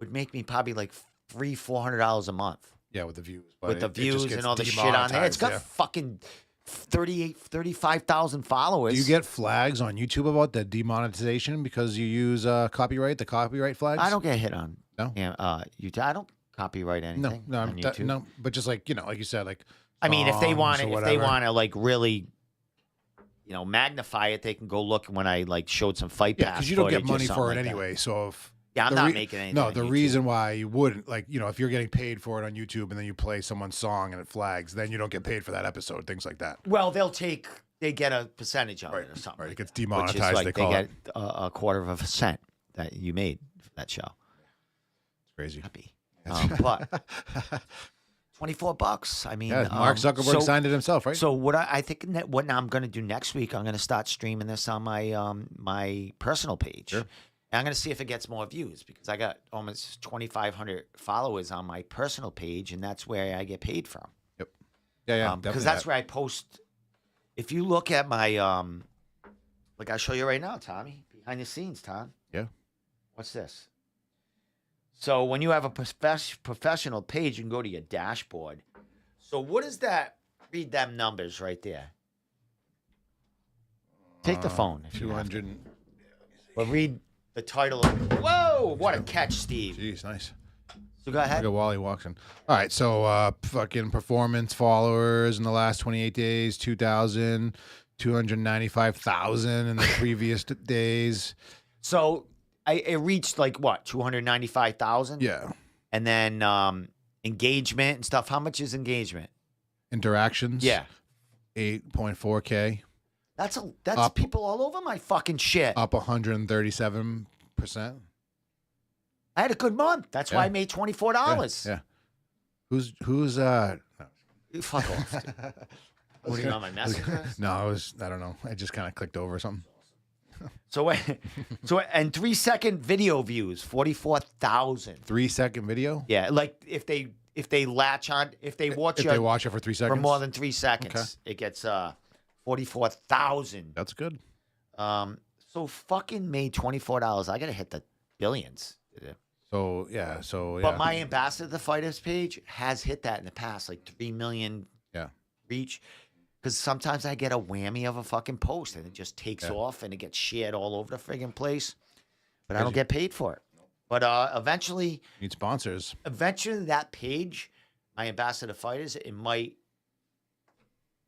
Speaker 1: would make me probably like $400 a month.
Speaker 2: Yeah, with the views.
Speaker 1: With the views and all the shit on there. It's got fucking 35,000 followers.
Speaker 2: Do you get flags on YouTube about the demonetization because you use the copyright flags?
Speaker 1: I don't get hit on.
Speaker 2: No?
Speaker 1: Yeah, YouTube. I don't copyright anything on YouTube.
Speaker 2: No, but just like, like you said, like,
Speaker 1: I mean, if they want
Speaker 2: to,
Speaker 1: to like really, magnify it, they can go look when I like showed some fight pass.
Speaker 2: because you don't get
Speaker 1: footage or
Speaker 2: money for it
Speaker 1: something like
Speaker 2: anyway. So if
Speaker 1: I'm not making anything.
Speaker 2: No,
Speaker 1: on
Speaker 2: the
Speaker 1: YouTube.
Speaker 2: reason why you wouldn't, like, if you're getting paid for it on YouTube and then you play someone's song and it flags, then you don't get paid for that episode, things like that.
Speaker 1: Well, they get a percentage on it or something.
Speaker 2: Right, it
Speaker 1: like
Speaker 2: gets
Speaker 1: that,
Speaker 2: demonetized.
Speaker 1: Which is like
Speaker 2: they call
Speaker 1: get
Speaker 2: it.
Speaker 1: a $0.25% that you made for that show.
Speaker 2: It's crazy.
Speaker 1: Happy, but $24. I mean,
Speaker 2: Mark Zuckerberg signed it himself, right?
Speaker 1: So what I think what I'm going to do next week, I'm going to start streaming this on my personal page.
Speaker 2: Sure.
Speaker 1: And I'm going to see if it gets more views because I got almost 2,500 followers on my personal page, and that's where I get paid from.
Speaker 2: Yep. Yeah.
Speaker 1: Because that's where I post. If you look at my, like I'll show you right now, Tommy, behind the scenes, Tom.
Speaker 2: Yeah.
Speaker 1: What's this? So when you have a professional page, you can go to your dashboard. So what is that? Read them numbers right there. Take the phone. If
Speaker 2: 200.
Speaker 1: Well, read the title. Whoa! What a catch, Steve.
Speaker 2: Jeez, nice.
Speaker 1: So go ahead.
Speaker 2: Look at Wally walks in. All right, so fucking performance followers in the last 28 days, 2,000, 295,000 in the previous days.
Speaker 1: So it reached like what, 295,000?
Speaker 2: Yeah.
Speaker 1: And then engagement and stuff. How much is engagement?
Speaker 2: Interactions.
Speaker 1: Yeah.
Speaker 2: 8.4K.
Speaker 1: That's
Speaker 2: Up.
Speaker 1: people all over my fucking shit.
Speaker 2: Up 137%.
Speaker 1: I had a good month. That's why I made $24.
Speaker 2: Yeah. Who's
Speaker 1: Fuck off. Dude. What are you on my messages?
Speaker 2: No, I don't know. I just kind of clicked over something.
Speaker 1: So and 3-second video views, 44,000.
Speaker 2: 3-second video?
Speaker 1: Yeah, like if they latch on, if they watch
Speaker 2: If they watch it for 3 seconds?
Speaker 1: for more than 3 seconds, it gets 44,000.
Speaker 2: That's good.
Speaker 1: So fucking made $24. I gotta hit the billions.
Speaker 2: So yeah.
Speaker 1: But my Ambassador to the Fighters page has hit that in the past, like 3 million reach. Because sometimes I get a whammy of a fucking post and it just takes off and it gets shared all over the friggin' place. But I don't get paid for it. But eventually,
Speaker 2: need sponsors.
Speaker 1: Eventually, that page, my Ambassador to Fighters,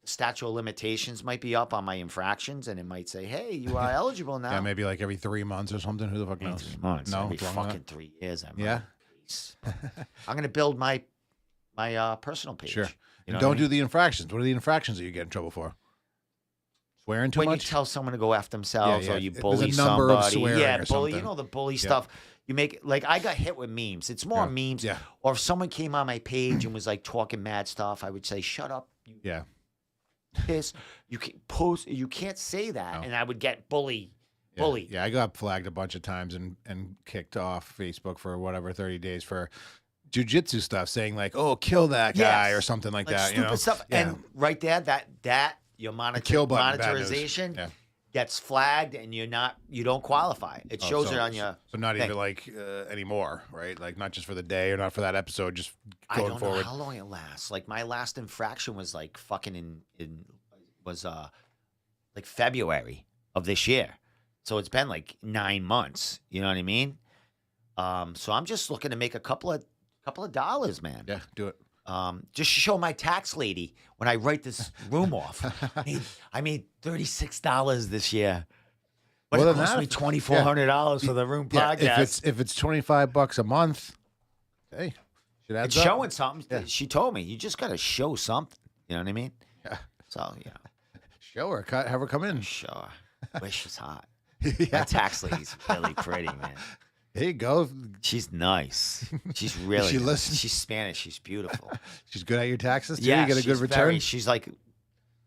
Speaker 1: statute of limitations might be up on my infractions, and it might say, "Hey, you are eligible now."
Speaker 2: Yeah, maybe like every 3 months or something. Who the fuck knows?
Speaker 1: 3 months.
Speaker 2: No,
Speaker 1: every
Speaker 2: it's longer than
Speaker 1: fucking 3 years.
Speaker 2: Yeah.
Speaker 1: I'm gonna build my personal page.
Speaker 2: Sure.
Speaker 1: You
Speaker 2: And
Speaker 1: know what I
Speaker 2: don't do the infractions. What are the infractions that you get in trouble for? Swearing too
Speaker 1: when
Speaker 2: much?
Speaker 1: you tell someone to go after themselves,
Speaker 2: Yeah,
Speaker 1: or you
Speaker 2: There's
Speaker 1: bully
Speaker 2: a number of
Speaker 1: somebody,
Speaker 2: swearing or
Speaker 1: bully. You
Speaker 2: something.
Speaker 1: know the bully stuff. You make like I got hit with memes. It's more memes.
Speaker 2: Yeah.
Speaker 1: Or if someone came on my page and was like talking mad stuff, I would say, "Shut up, you
Speaker 2: Yeah.
Speaker 1: piss. You can't post. You can't say that."
Speaker 2: No.
Speaker 1: And I would get bullied.
Speaker 2: Yeah, I got flagged a bunch of times and kicked off Facebook for whatever 30 days for jujitsu stuff, saying like, "Oh, kill that guy" or something like that.
Speaker 1: Stupid stuff.
Speaker 2: Yeah.
Speaker 1: And right there, that your
Speaker 2: kill button, bad news.
Speaker 1: monetization gets flagged, and you don't qualify. It shows it on your.
Speaker 2: So not
Speaker 1: thing.
Speaker 2: even like anymore, right? Like not just for the day or not for that episode, just
Speaker 1: I
Speaker 2: going
Speaker 1: don't
Speaker 2: forward.
Speaker 1: know how long it lasts. Like my last infraction was like fucking was like February of this year. So it's been like 9 months. You know what I mean? So I'm just looking to make a couple of dollars, man.
Speaker 2: Yeah, do it.
Speaker 1: Just to show my tax lady when I write this room off. I made $36 this year. But
Speaker 2: More
Speaker 1: it
Speaker 2: than
Speaker 1: cost
Speaker 2: that.
Speaker 1: me $2,400 for the room podcast.
Speaker 2: If it's $25 a month, hey, should add
Speaker 1: It's showing something. Yeah. She told me you just got to show something. You know what I mean?
Speaker 2: Yeah.
Speaker 1: So
Speaker 2: show her, have her come in.
Speaker 1: Sure. Wish she's hot.
Speaker 2: Yeah.
Speaker 1: My tax lady's really pretty, man.
Speaker 2: There you go.
Speaker 1: She's nice. She's really.
Speaker 2: She
Speaker 1: nice.
Speaker 2: listens.
Speaker 1: She's Spanish. She's beautiful.
Speaker 2: She's good at your taxes too.
Speaker 1: Yeah,
Speaker 2: You get a good return.
Speaker 1: She's like,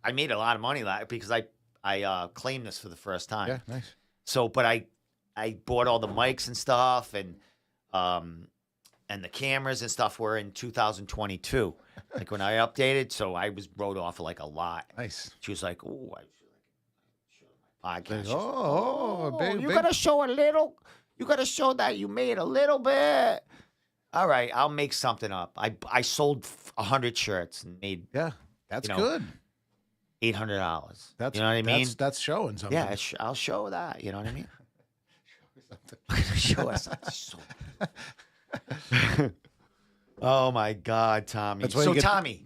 Speaker 1: I made a lot of money because I claimed this for the first time.
Speaker 2: Yeah, nice.
Speaker 1: So, but I bought all the mics and stuff, and the cameras and stuff were in 2022. Like when I updated, so I wrote off like a lot.
Speaker 2: Nice.
Speaker 1: She was like, "Oh, I show my podcast."
Speaker 2: Like,
Speaker 1: You
Speaker 2: big.
Speaker 1: gotta show a little. You gotta show that you made a little bit. All right, I'll make something up. I sold 100 shirts and made
Speaker 2: Yeah, that's good.
Speaker 1: $800.
Speaker 2: That's
Speaker 1: you know what I mean.
Speaker 2: That's showing something.
Speaker 1: Yeah, I'll show that. You know what I mean. Show us something. Oh my God, Tommy.
Speaker 2: That's why
Speaker 1: So
Speaker 2: you get-
Speaker 1: Tommy,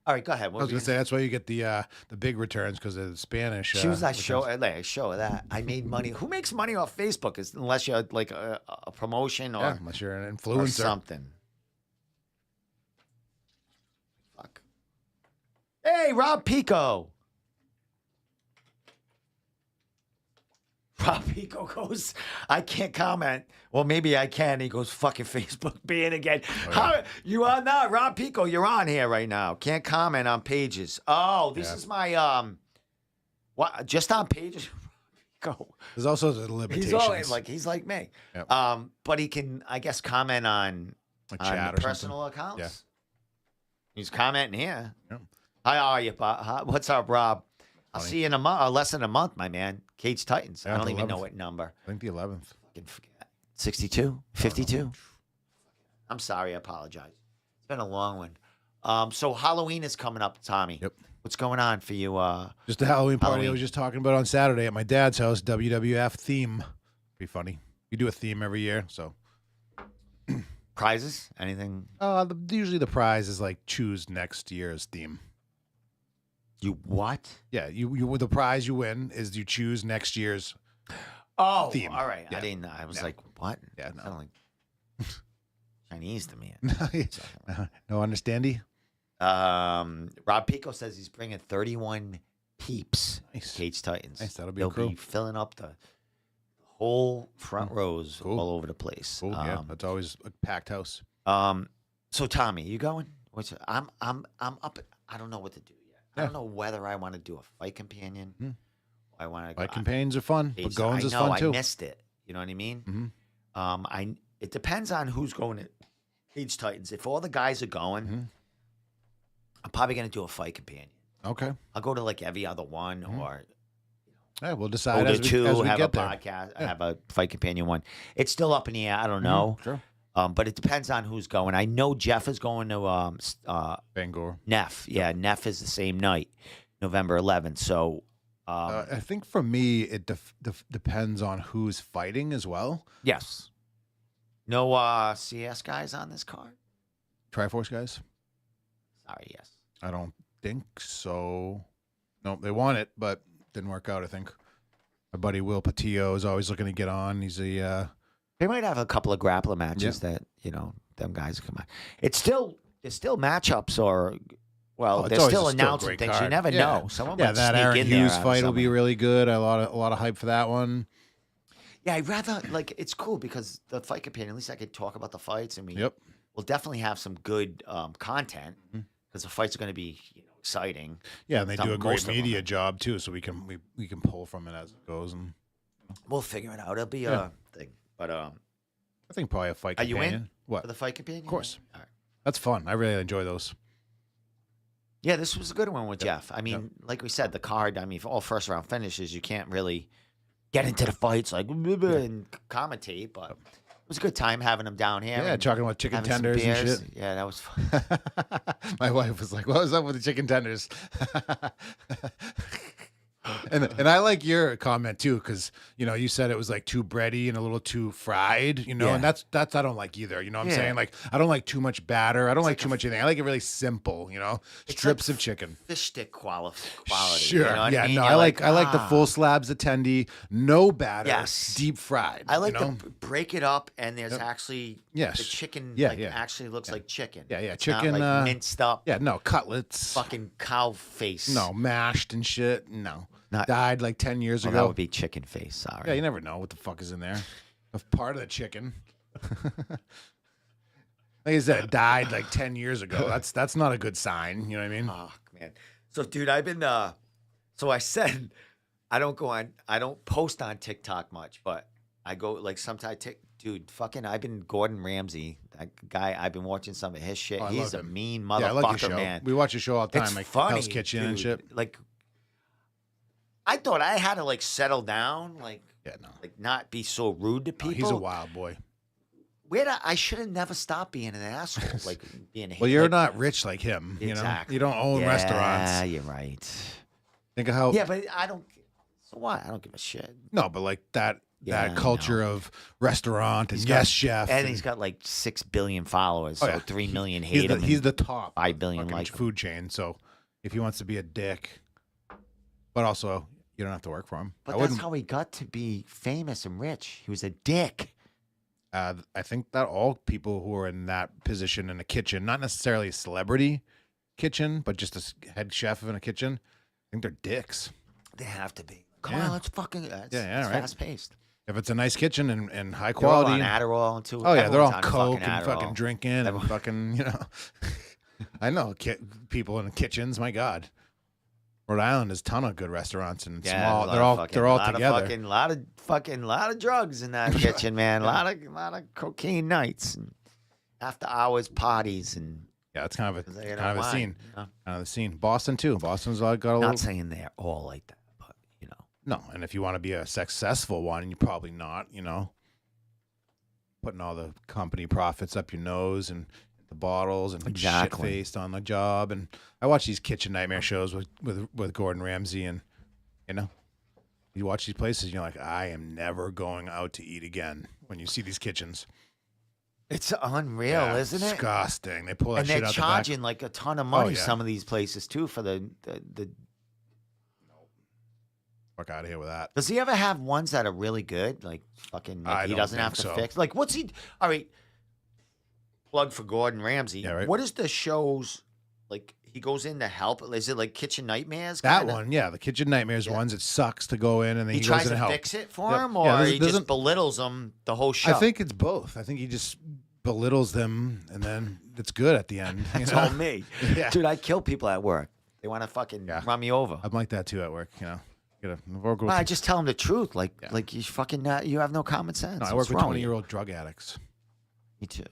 Speaker 1: all right, go ahead.
Speaker 2: I was gonna say that's why you get the big returns because of the Spanish.
Speaker 1: She was like,
Speaker 2: returns.
Speaker 1: show that I made money. Who makes money off Facebook? Unless you're like a promotion or,
Speaker 2: Yeah, unless you're an
Speaker 1: or
Speaker 2: influencer.
Speaker 1: something. Fuck. Hey, Rob Pico. Rob Pico goes, I can't comment. Well, maybe I can. He goes, fucking Facebook ban again.
Speaker 2: Oh, yeah.
Speaker 1: How you on now? Rob Pico, you're on here right now. Can't comment on pages. Oh, this is my what just on pages? Go.
Speaker 2: There's also the limitations.
Speaker 1: He's always he's like me.
Speaker 2: Yep.
Speaker 1: But he can, I guess, comment on
Speaker 2: chat
Speaker 1: the
Speaker 2: or
Speaker 1: personal
Speaker 2: something.
Speaker 1: accounts.
Speaker 2: Yeah.
Speaker 1: He's commenting here.
Speaker 2: Yep.
Speaker 1: How are you, Bob? What's up, Rob? I'll see you in a month, less than a month, my man. Cage Titans.
Speaker 2: Yeah,
Speaker 1: I don't
Speaker 2: the
Speaker 1: even know
Speaker 2: 11th.
Speaker 1: what number.
Speaker 2: I think the 11th.
Speaker 1: Fucking forget. 62? 52? I'm sorry. I apologize. It's been a long one. So Halloween is coming up, Tommy.
Speaker 2: Yep.
Speaker 1: What's going on for you?
Speaker 2: Just the Halloween party
Speaker 1: Halloween.
Speaker 2: I was just talking about on Saturday at my dad's house. WWF theme. Pretty funny. We do a theme every year, so.
Speaker 1: Prizes? Anything?
Speaker 2: Usually the prize is like choose next year's theme.
Speaker 1: You what?
Speaker 2: Yeah, you the prize you win is you choose next year's.
Speaker 1: Oh,
Speaker 2: theme.
Speaker 1: all right.
Speaker 2: Yeah.
Speaker 1: I didn't. I was
Speaker 2: Yeah.
Speaker 1: like, what?
Speaker 2: Yeah, no.
Speaker 1: Sounded like Chinese to me.
Speaker 2: No understandy.
Speaker 1: Rob Pico says he's bringing 31 peeps.
Speaker 2: Nice.
Speaker 1: Cage Titans.
Speaker 2: Nice, that'll be
Speaker 1: They'll
Speaker 2: a crew.
Speaker 1: be filling up the whole front rows
Speaker 2: Cool.
Speaker 1: all over the place.
Speaker 2: Cool. Yeah, that's always a packed house.
Speaker 1: So Tommy, you going? I'm up. I don't know what to do yet. I
Speaker 2: Yeah.
Speaker 1: don't know whether I want to do a fight companion.
Speaker 2: Hmm.
Speaker 1: I want to go.
Speaker 2: Fight companions are fun, but goings is fun
Speaker 1: I
Speaker 2: too.
Speaker 1: missed it. You know what I mean?
Speaker 2: Mhm.
Speaker 1: It depends on who's going to Cage Titans. If all the guys are going,
Speaker 2: Mhm.
Speaker 1: I'm probably going to do a fight companion.
Speaker 2: Okay.
Speaker 1: I'll go to like every other one or
Speaker 2: Yeah, we'll
Speaker 1: go
Speaker 2: decide
Speaker 1: to
Speaker 2: as we
Speaker 1: two, have a
Speaker 2: get there.
Speaker 1: podcast,
Speaker 2: Yeah.
Speaker 1: have a fight companion one. It's still up in the air. I don't know.
Speaker 2: Sure.
Speaker 1: But it depends on who's going. I know Jeff is going to
Speaker 2: Bangor.
Speaker 1: Neff. Yeah, Neff is the same night, November 11th. So
Speaker 2: I think for me, it depends on who's fighting as well.
Speaker 1: yes. No CS guys on this card?
Speaker 2: Triforce guys?
Speaker 1: Sorry, yes.
Speaker 2: I don't think so. No, they want it, but didn't work out, I think. My buddy Will Patillo is always looking to get on. He's a
Speaker 1: They might have a couple of grappler matches that, them guys come on. There's still matchups or
Speaker 2: it's
Speaker 1: they're
Speaker 2: always
Speaker 1: still
Speaker 2: a
Speaker 1: announcing
Speaker 2: great
Speaker 1: things. You
Speaker 2: card.
Speaker 1: never
Speaker 2: Yeah.
Speaker 1: know. Someone
Speaker 2: yeah,
Speaker 1: might
Speaker 2: that
Speaker 1: sneak
Speaker 2: Aaron
Speaker 1: in there
Speaker 2: Hughes
Speaker 1: out of
Speaker 2: fight will be
Speaker 1: somewhere.
Speaker 2: really good. A lot of hype for that one.
Speaker 1: Yeah, I'd rather it's cool because the fight companion. At least I could talk about the fights, and
Speaker 2: Yep.
Speaker 1: we'll definitely have some good content because the fights are going to be exciting.
Speaker 2: Yeah, and they do a
Speaker 1: Most
Speaker 2: great
Speaker 1: of them.
Speaker 2: media job too, so we can pull from it as it goes. And
Speaker 1: We'll figure it out. It'll be
Speaker 2: Yeah.
Speaker 1: a thing. But
Speaker 2: I think probably a fight
Speaker 1: are you
Speaker 2: companion.
Speaker 1: in
Speaker 2: What?
Speaker 1: for the fight companion?
Speaker 2: Of course.
Speaker 1: All right.
Speaker 2: That's fun. I really enjoy those.
Speaker 1: Yeah, this was a good one with Jeff. I mean, like we said, the card. I mean, for all first round finishes, you can't really get into the fights like and commentate, but it was a good time having him down here.
Speaker 2: Yeah,
Speaker 1: and
Speaker 2: talking about chicken
Speaker 1: having some
Speaker 2: tenders and
Speaker 1: beers.
Speaker 2: shit.
Speaker 1: Yeah, that was fun.
Speaker 2: My wife was like, "What was up with the chicken tenders?" And I like your comment too, because you said it was like too bready and a little too fried,
Speaker 1: Yeah.
Speaker 2: and that's I don't like either. You know what I'm
Speaker 1: Yeah.
Speaker 2: saying? Like I don't like too much batter. I don't like
Speaker 1: like
Speaker 2: too much anything. I like it really simple,
Speaker 1: It's
Speaker 2: strips
Speaker 1: like
Speaker 2: of chicken.
Speaker 1: Fish stick quality.
Speaker 2: Sure.
Speaker 1: You know what
Speaker 2: Yeah,
Speaker 1: I mean?
Speaker 2: no,
Speaker 1: You're
Speaker 2: I like the full slabs of tendy, no batter,
Speaker 1: Yes.
Speaker 2: deep fried.
Speaker 1: I like to break it up, and there's actually
Speaker 2: Yes.
Speaker 1: the chicken.
Speaker 2: Yeah,
Speaker 1: like,
Speaker 2: yeah.
Speaker 1: actually looks like chicken.
Speaker 2: Yeah, yeah,
Speaker 1: It's not,
Speaker 2: chicken,
Speaker 1: like minced up.
Speaker 2: Yeah, no cutlets.
Speaker 1: Fucking cow face.
Speaker 2: No, mashed and shit. No.
Speaker 1: Not-
Speaker 2: Died like 10 years
Speaker 1: Well,
Speaker 2: ago.
Speaker 1: that would be chicken face. Sorry.
Speaker 2: Yeah, you never know what the fuck is in there. A part of the chicken. Like I said, it died like 10 years ago. That's not a good sign. You know what I mean?
Speaker 1: Oh man. So dude, I've been so I said I don't post on TikTok much, but I go like sometimes dude, fucking I've been Gordon Ramsay, that guy, I've been watching some of his shit.
Speaker 2: Oh, I
Speaker 1: He's
Speaker 2: love
Speaker 1: a
Speaker 2: him.
Speaker 1: mean
Speaker 2: Yeah, I like your
Speaker 1: motherfucker,
Speaker 2: show.
Speaker 1: man.
Speaker 2: We watch your show all the time,
Speaker 1: It's
Speaker 2: like
Speaker 1: funny,
Speaker 2: Hell's Kitchen and
Speaker 1: dude.
Speaker 2: shit.
Speaker 1: Like I thought I had to like settle down, like
Speaker 2: Yeah, no.
Speaker 1: not be so rude to
Speaker 2: No,
Speaker 1: people.
Speaker 2: he's a wild boy.
Speaker 1: I should have never stopped being an asshole, like being.
Speaker 2: Well, you're
Speaker 1: like,
Speaker 2: not rich like him.
Speaker 1: Exactly.
Speaker 2: You don't own
Speaker 1: Yeah,
Speaker 2: restaurants.
Speaker 1: you're right.
Speaker 2: Think of how.
Speaker 1: Yeah, but I don't. So what? I don't give a shit.
Speaker 2: No, but like that
Speaker 1: Yeah, I
Speaker 2: culture
Speaker 1: know.
Speaker 2: of restaurant and
Speaker 1: He's
Speaker 2: yes
Speaker 1: got-
Speaker 2: chef.
Speaker 1: And he's got like 6 billion followers, so
Speaker 2: Oh, yeah.
Speaker 1: 3 million
Speaker 2: he's
Speaker 1: hate
Speaker 2: the,
Speaker 1: him.
Speaker 2: he's
Speaker 1: and
Speaker 2: the top
Speaker 1: 5 billion
Speaker 2: fucking
Speaker 1: like him.
Speaker 2: food chain. So if he wants to be a dick, but also you don't have to work for him.
Speaker 1: But
Speaker 2: I
Speaker 1: that's
Speaker 2: wouldn't.
Speaker 1: how he got to be famous and rich. He was a dick.
Speaker 2: I think that all people who are in that position in a kitchen, not necessarily a celebrity kitchen, but just a head chef in a kitchen, I think they're dicks.
Speaker 1: They have to be. Come
Speaker 2: Yeah.
Speaker 1: on, let's fucking. It's
Speaker 2: Yeah, right.
Speaker 1: fast paced.
Speaker 2: If it's a nice kitchen and high
Speaker 1: They're all
Speaker 2: quality,
Speaker 1: on Adderall too.
Speaker 2: oh yeah, they're all
Speaker 1: Everyone's on
Speaker 2: coke and fucking
Speaker 1: Adderall.
Speaker 2: drinking and
Speaker 1: Everyone-
Speaker 2: fucking I know people in kitchens. My God, Rhode Island has a ton of good restaurants and
Speaker 1: Yeah,
Speaker 2: small.
Speaker 1: a lot
Speaker 2: They're
Speaker 1: of
Speaker 2: all
Speaker 1: fucking-
Speaker 2: they're all
Speaker 1: lot of
Speaker 2: together.
Speaker 1: fucking, lot of drugs in that kitchen, man. A lot of cocaine nights and after hours parties and.
Speaker 2: Yeah, it's kind of
Speaker 1: They don't
Speaker 2: a
Speaker 1: mind,
Speaker 2: scene.
Speaker 1: you know?
Speaker 2: Kind of the scene. Boston too. Boston's got a little.
Speaker 1: Not saying they're all like that, but you know.
Speaker 2: No, and if you want to be a successful one, you're probably not, putting all the company profits up your nose and the bottles and
Speaker 1: Exactly.
Speaker 2: shit-faced on the job. And I watch these kitchen nightmare shows with Gordon Ramsay, and you watch these places, and you're like, I am never going out to eat again. When you see these kitchens,
Speaker 1: It's unreal,
Speaker 2: Yeah,
Speaker 1: isn't it?
Speaker 2: disgusting. They pull that
Speaker 1: And
Speaker 2: shit
Speaker 1: they're
Speaker 2: out
Speaker 1: charging like a ton of money.
Speaker 2: yeah.
Speaker 1: Some of these places too for the.
Speaker 2: the back. Fuck out of here with that.
Speaker 1: Does he ever have ones that are really good? Like fucking, like,
Speaker 2: I
Speaker 1: he
Speaker 2: don't
Speaker 1: doesn't
Speaker 2: think
Speaker 1: have to
Speaker 2: so.
Speaker 1: fix. Like, what's he? All right. Plug for Gordon Ramsay.
Speaker 2: Yeah, right.
Speaker 1: What is the shows? Like he goes in to help. Is it like Kitchen Nightmares?
Speaker 2: That
Speaker 1: kinda?
Speaker 2: one, yeah, the kitchen nightmares
Speaker 1: Yeah.
Speaker 2: ones. It sucks to go in and then
Speaker 1: He
Speaker 2: he,
Speaker 1: tries
Speaker 2: goes in
Speaker 1: to
Speaker 2: and help.
Speaker 1: fix it for
Speaker 2: Yep.
Speaker 1: him,
Speaker 2: Yeah,
Speaker 1: or
Speaker 2: there's-
Speaker 1: he
Speaker 2: there's
Speaker 1: just
Speaker 2: a-
Speaker 1: belittles them the whole show.
Speaker 2: I think it's both. I think he just belittles them, and then it's good at the end. You
Speaker 1: it's
Speaker 2: know?
Speaker 1: all me,
Speaker 2: Yeah.
Speaker 1: dude. I kill people at work. They want to fucking
Speaker 2: Yeah.
Speaker 1: run me over.
Speaker 2: I'm like that too at work. Get a work with,
Speaker 1: Well, I just tell them the truth. Like,
Speaker 2: Yeah.
Speaker 1: like you fucking, you have no common sense.
Speaker 2: no, I
Speaker 1: What's
Speaker 2: work with
Speaker 1: wrong
Speaker 2: 20-year-old drug addicts.
Speaker 1: Me too.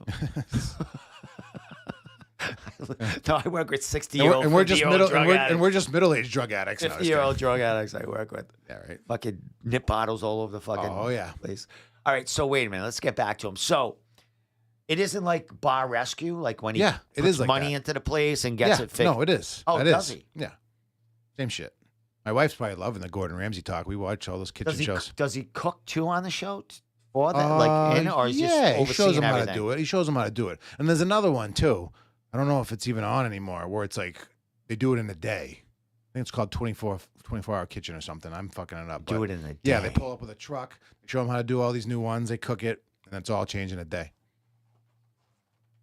Speaker 1: No, I work with
Speaker 2: And
Speaker 1: 60-year-old,
Speaker 2: we're just
Speaker 1: 50-year-old drug addicts.
Speaker 2: we're just middle-aged drug addicts. No, just
Speaker 1: 50-year-old drug addicts I work with.
Speaker 2: kidding. Yeah, right.
Speaker 1: Fucking nip bottles all over the fucking
Speaker 2: Oh yeah.
Speaker 1: place. All right, so wait a minute. Let's get back to him. So it isn't like bar rescue, like when he
Speaker 2: Yeah, it
Speaker 1: puts
Speaker 2: is like
Speaker 1: money
Speaker 2: that.
Speaker 1: into the place and gets
Speaker 2: Yeah,
Speaker 1: it fixed.
Speaker 2: no, it is.
Speaker 1: Oh,
Speaker 2: It
Speaker 1: does
Speaker 2: is.
Speaker 1: he?
Speaker 2: Yeah, same shit. My wife's probably loving the Gordon Ramsay talk. We watch all those kitchen shows.
Speaker 1: Does he cook too on the show for that? Like in, or is
Speaker 2: yeah,
Speaker 1: just
Speaker 2: he
Speaker 1: overseeing
Speaker 2: shows them
Speaker 1: everything?
Speaker 2: how to do it. He shows them how to do it. And there's another one too. I don't know if it's even on anymore. Where it's like they do it in a day. I think it's called 24-hour kitchen or something. I'm fucking it up.
Speaker 1: Do
Speaker 2: but
Speaker 1: it in a day.
Speaker 2: yeah, they pull up with a truck. They show them how to do all these new ones. They cook it, and it's all changed in a day.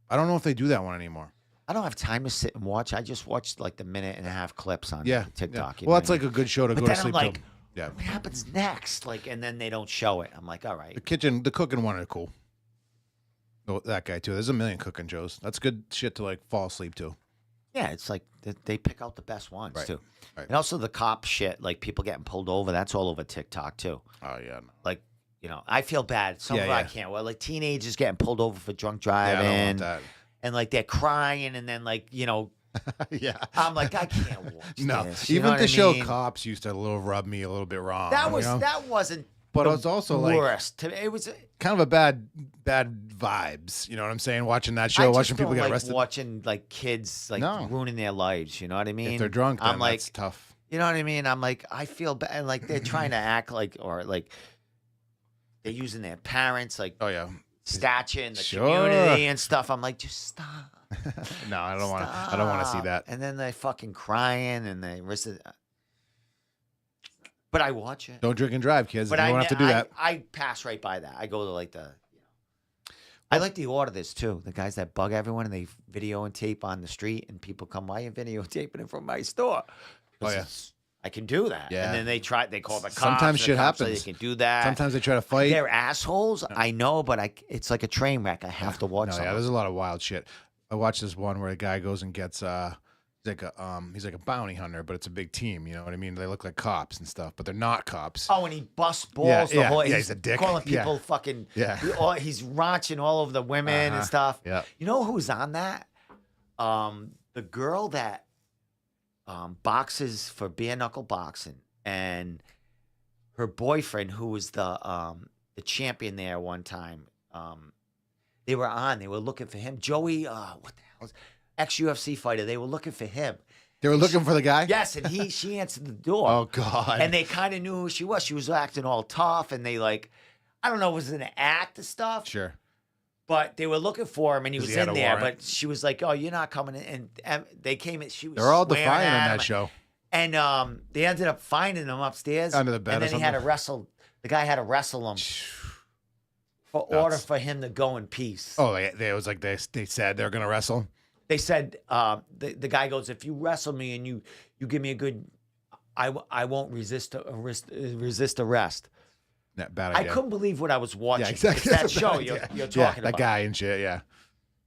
Speaker 2: I don't know if they do that one anymore.
Speaker 1: I don't have time to sit and watch. I just watched like the minute and a half clips on
Speaker 2: Yeah,
Speaker 1: TikTok.
Speaker 2: Yeah.
Speaker 1: you
Speaker 2: Well,
Speaker 1: know
Speaker 2: that's
Speaker 1: what I
Speaker 2: like
Speaker 1: mean?
Speaker 2: a good show to
Speaker 1: But
Speaker 2: go to
Speaker 1: then I'm
Speaker 2: sleep
Speaker 1: like,
Speaker 2: to. Yeah,
Speaker 1: what happens next? Like, and then they don't show it. I'm like, all right.
Speaker 2: the cooking one are cool. Oh, that guy too. There's a million cooking shows. That's good shit to like fall asleep to.
Speaker 1: Yeah, it's like they pick out the best ones
Speaker 2: Right,
Speaker 1: too.
Speaker 2: right.
Speaker 1: And also the cop shit, like people getting pulled over. That's all over TikTok too.
Speaker 2: Oh yeah. No.
Speaker 1: Like, I feel bad. Some
Speaker 2: Yeah,
Speaker 1: of it I
Speaker 2: yeah.
Speaker 1: can't. Well, like teenagers getting pulled over for drunk
Speaker 2: Yeah, I
Speaker 1: driving,
Speaker 2: don't want that.
Speaker 1: and like they're crying, and then like
Speaker 2: Yeah.
Speaker 1: I'm like, I can't watch
Speaker 2: No,
Speaker 1: this. You know
Speaker 2: even
Speaker 1: what
Speaker 2: the
Speaker 1: I
Speaker 2: show
Speaker 1: mean?
Speaker 2: Cops used to rub me a little bit wrong.
Speaker 1: That was
Speaker 2: you know?
Speaker 1: that wasn't.
Speaker 2: But
Speaker 1: the
Speaker 2: it was also like
Speaker 1: worst. It was.
Speaker 2: kind of a bad vibes. You know what I'm saying? Watching that
Speaker 1: I
Speaker 2: show,
Speaker 1: just
Speaker 2: watching people
Speaker 1: don't
Speaker 2: get
Speaker 1: like
Speaker 2: arrested.
Speaker 1: watching like kids like
Speaker 2: No.
Speaker 1: ruining their lives. You know what I mean?
Speaker 2: If they're drunk, then
Speaker 1: I'm like,
Speaker 2: that's tough.
Speaker 1: You know what I mean? I'm like, I feel bad. Like they're trying to act like, or like they're using their parents like
Speaker 2: Oh yeah.
Speaker 1: stature in the
Speaker 2: Sure.
Speaker 1: community and stuff. I'm like, just stop.
Speaker 2: No, I don't want to. I don't want to see
Speaker 1: Stop.
Speaker 2: that.
Speaker 1: And then they fucking crying and they but I watch it.
Speaker 2: Don't drink and drive, kids.
Speaker 1: But
Speaker 2: You don't have to do that.
Speaker 1: I pass right by that. I go to like I like the auditors too. The guys that bug everyone and they video and tape on the street and people come, why are you videotaping it from my store?
Speaker 2: Oh yeah.
Speaker 1: I can do that.
Speaker 2: Yeah.
Speaker 1: And then they call the cops.
Speaker 2: Sometimes
Speaker 1: and
Speaker 2: shit
Speaker 1: the cops say
Speaker 2: happens.
Speaker 1: They can do that.
Speaker 2: Sometimes they try to fight.
Speaker 1: They're assholes. I know, but it's like a train wreck. I have to watch
Speaker 2: No,
Speaker 1: some
Speaker 2: yeah,
Speaker 1: of
Speaker 2: there's
Speaker 1: it.
Speaker 2: a lot of wild shit. I watched this one where a guy goes and gets he's like a bounty hunter, but it's a big team. You know what I mean? They look like cops and stuff, but they're not cops.
Speaker 1: Oh, and he busts balls the whole.
Speaker 2: He's a dick.
Speaker 1: Calling
Speaker 2: Yeah.
Speaker 1: people fucking.
Speaker 2: Yeah.
Speaker 1: He's raunching all over the women and stuff.
Speaker 2: Yeah.
Speaker 1: You know who's on that? The girl that boxes for bare knuckle boxing, and her boyfriend, who was the champion there one time. They were looking for him. Joey, what the hell is ex-UFC fighter? They were looking for him.
Speaker 2: They were looking for the guy?
Speaker 1: Yes, and she answered the door.
Speaker 2: Oh, God.
Speaker 1: And they kind of knew who she was. She was acting all tough, and they like, I don't know, was it an act and stuff?
Speaker 2: Sure.
Speaker 1: But they were looking for him, and he was
Speaker 2: he had
Speaker 1: in
Speaker 2: a
Speaker 1: there.
Speaker 2: warrant?
Speaker 1: But she was like, "Oh, you're not coming in." And they came in. She was.
Speaker 2: They're all
Speaker 1: swearing
Speaker 2: defiant
Speaker 1: at
Speaker 2: on
Speaker 1: him.
Speaker 2: that show.
Speaker 1: And they ended up finding him upstairs
Speaker 2: Under the bed
Speaker 1: and
Speaker 2: or
Speaker 1: then he had to
Speaker 2: something?
Speaker 1: wrestle. The guy had to wrestle him for
Speaker 2: Nuts.
Speaker 1: order for him to go in peace.
Speaker 2: Oh, it was like they said they were going to wrestle?
Speaker 1: They said the guy goes, if you wrestle me and you give me a good, I won't resist arrest.
Speaker 2: Yeah, bad
Speaker 1: I
Speaker 2: idea.
Speaker 1: couldn't believe what I was watching.
Speaker 2: Yeah, exactly.
Speaker 1: It's that
Speaker 2: That's a
Speaker 1: show
Speaker 2: bad
Speaker 1: you're
Speaker 2: idea.
Speaker 1: talking
Speaker 2: Yeah,
Speaker 1: about.
Speaker 2: that guy and shit, yeah.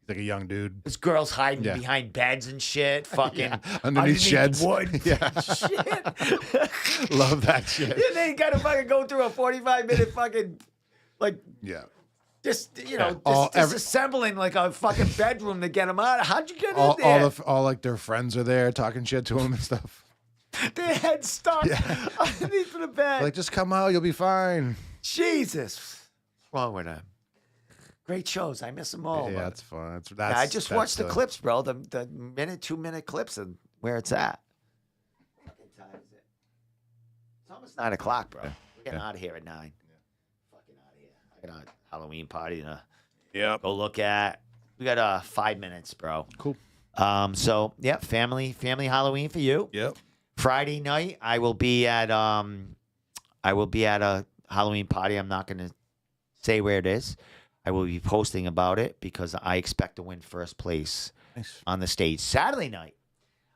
Speaker 2: He's like a young dude.
Speaker 1: This girl's hiding
Speaker 2: Yeah.
Speaker 1: behind beds and shit, fucking
Speaker 2: Yeah, underneath sheds.
Speaker 1: wood.
Speaker 2: Yeah.
Speaker 1: Shit.
Speaker 2: Love that shit.
Speaker 1: And they gotta fucking go through a 45-minute fucking like
Speaker 2: Yeah.
Speaker 1: just
Speaker 2: Yeah. All-
Speaker 1: disassembling like a fucking bedroom to get them out. How'd you get in there?
Speaker 2: All like their friends are there talking shit to him and stuff.
Speaker 1: Their head stuck
Speaker 2: Yeah.
Speaker 1: underneath the bed.
Speaker 2: Like, just come out, you'll be fine.
Speaker 1: Jesus. What's wrong with them? Great shows. I miss them all.
Speaker 2: Yeah,
Speaker 1: but-
Speaker 2: that's fun.
Speaker 1: Yeah, I just watched the clips, bro. The 2-minute clips and where it's at. What time is it? It's almost 9 o'clock, bro. We're getting out of here at 9. Fucking out of here. I got a Halloween party to go look at. We got 5 minutes, bro.
Speaker 2: Cool.
Speaker 1: So yeah, family Halloween for you.
Speaker 2: Yep.
Speaker 1: Friday night, I will be at a Halloween party. I'm not gonna say where it is. I will be posting about it because I expect to win first place
Speaker 2: Nice.
Speaker 1: on the stage. Saturday night,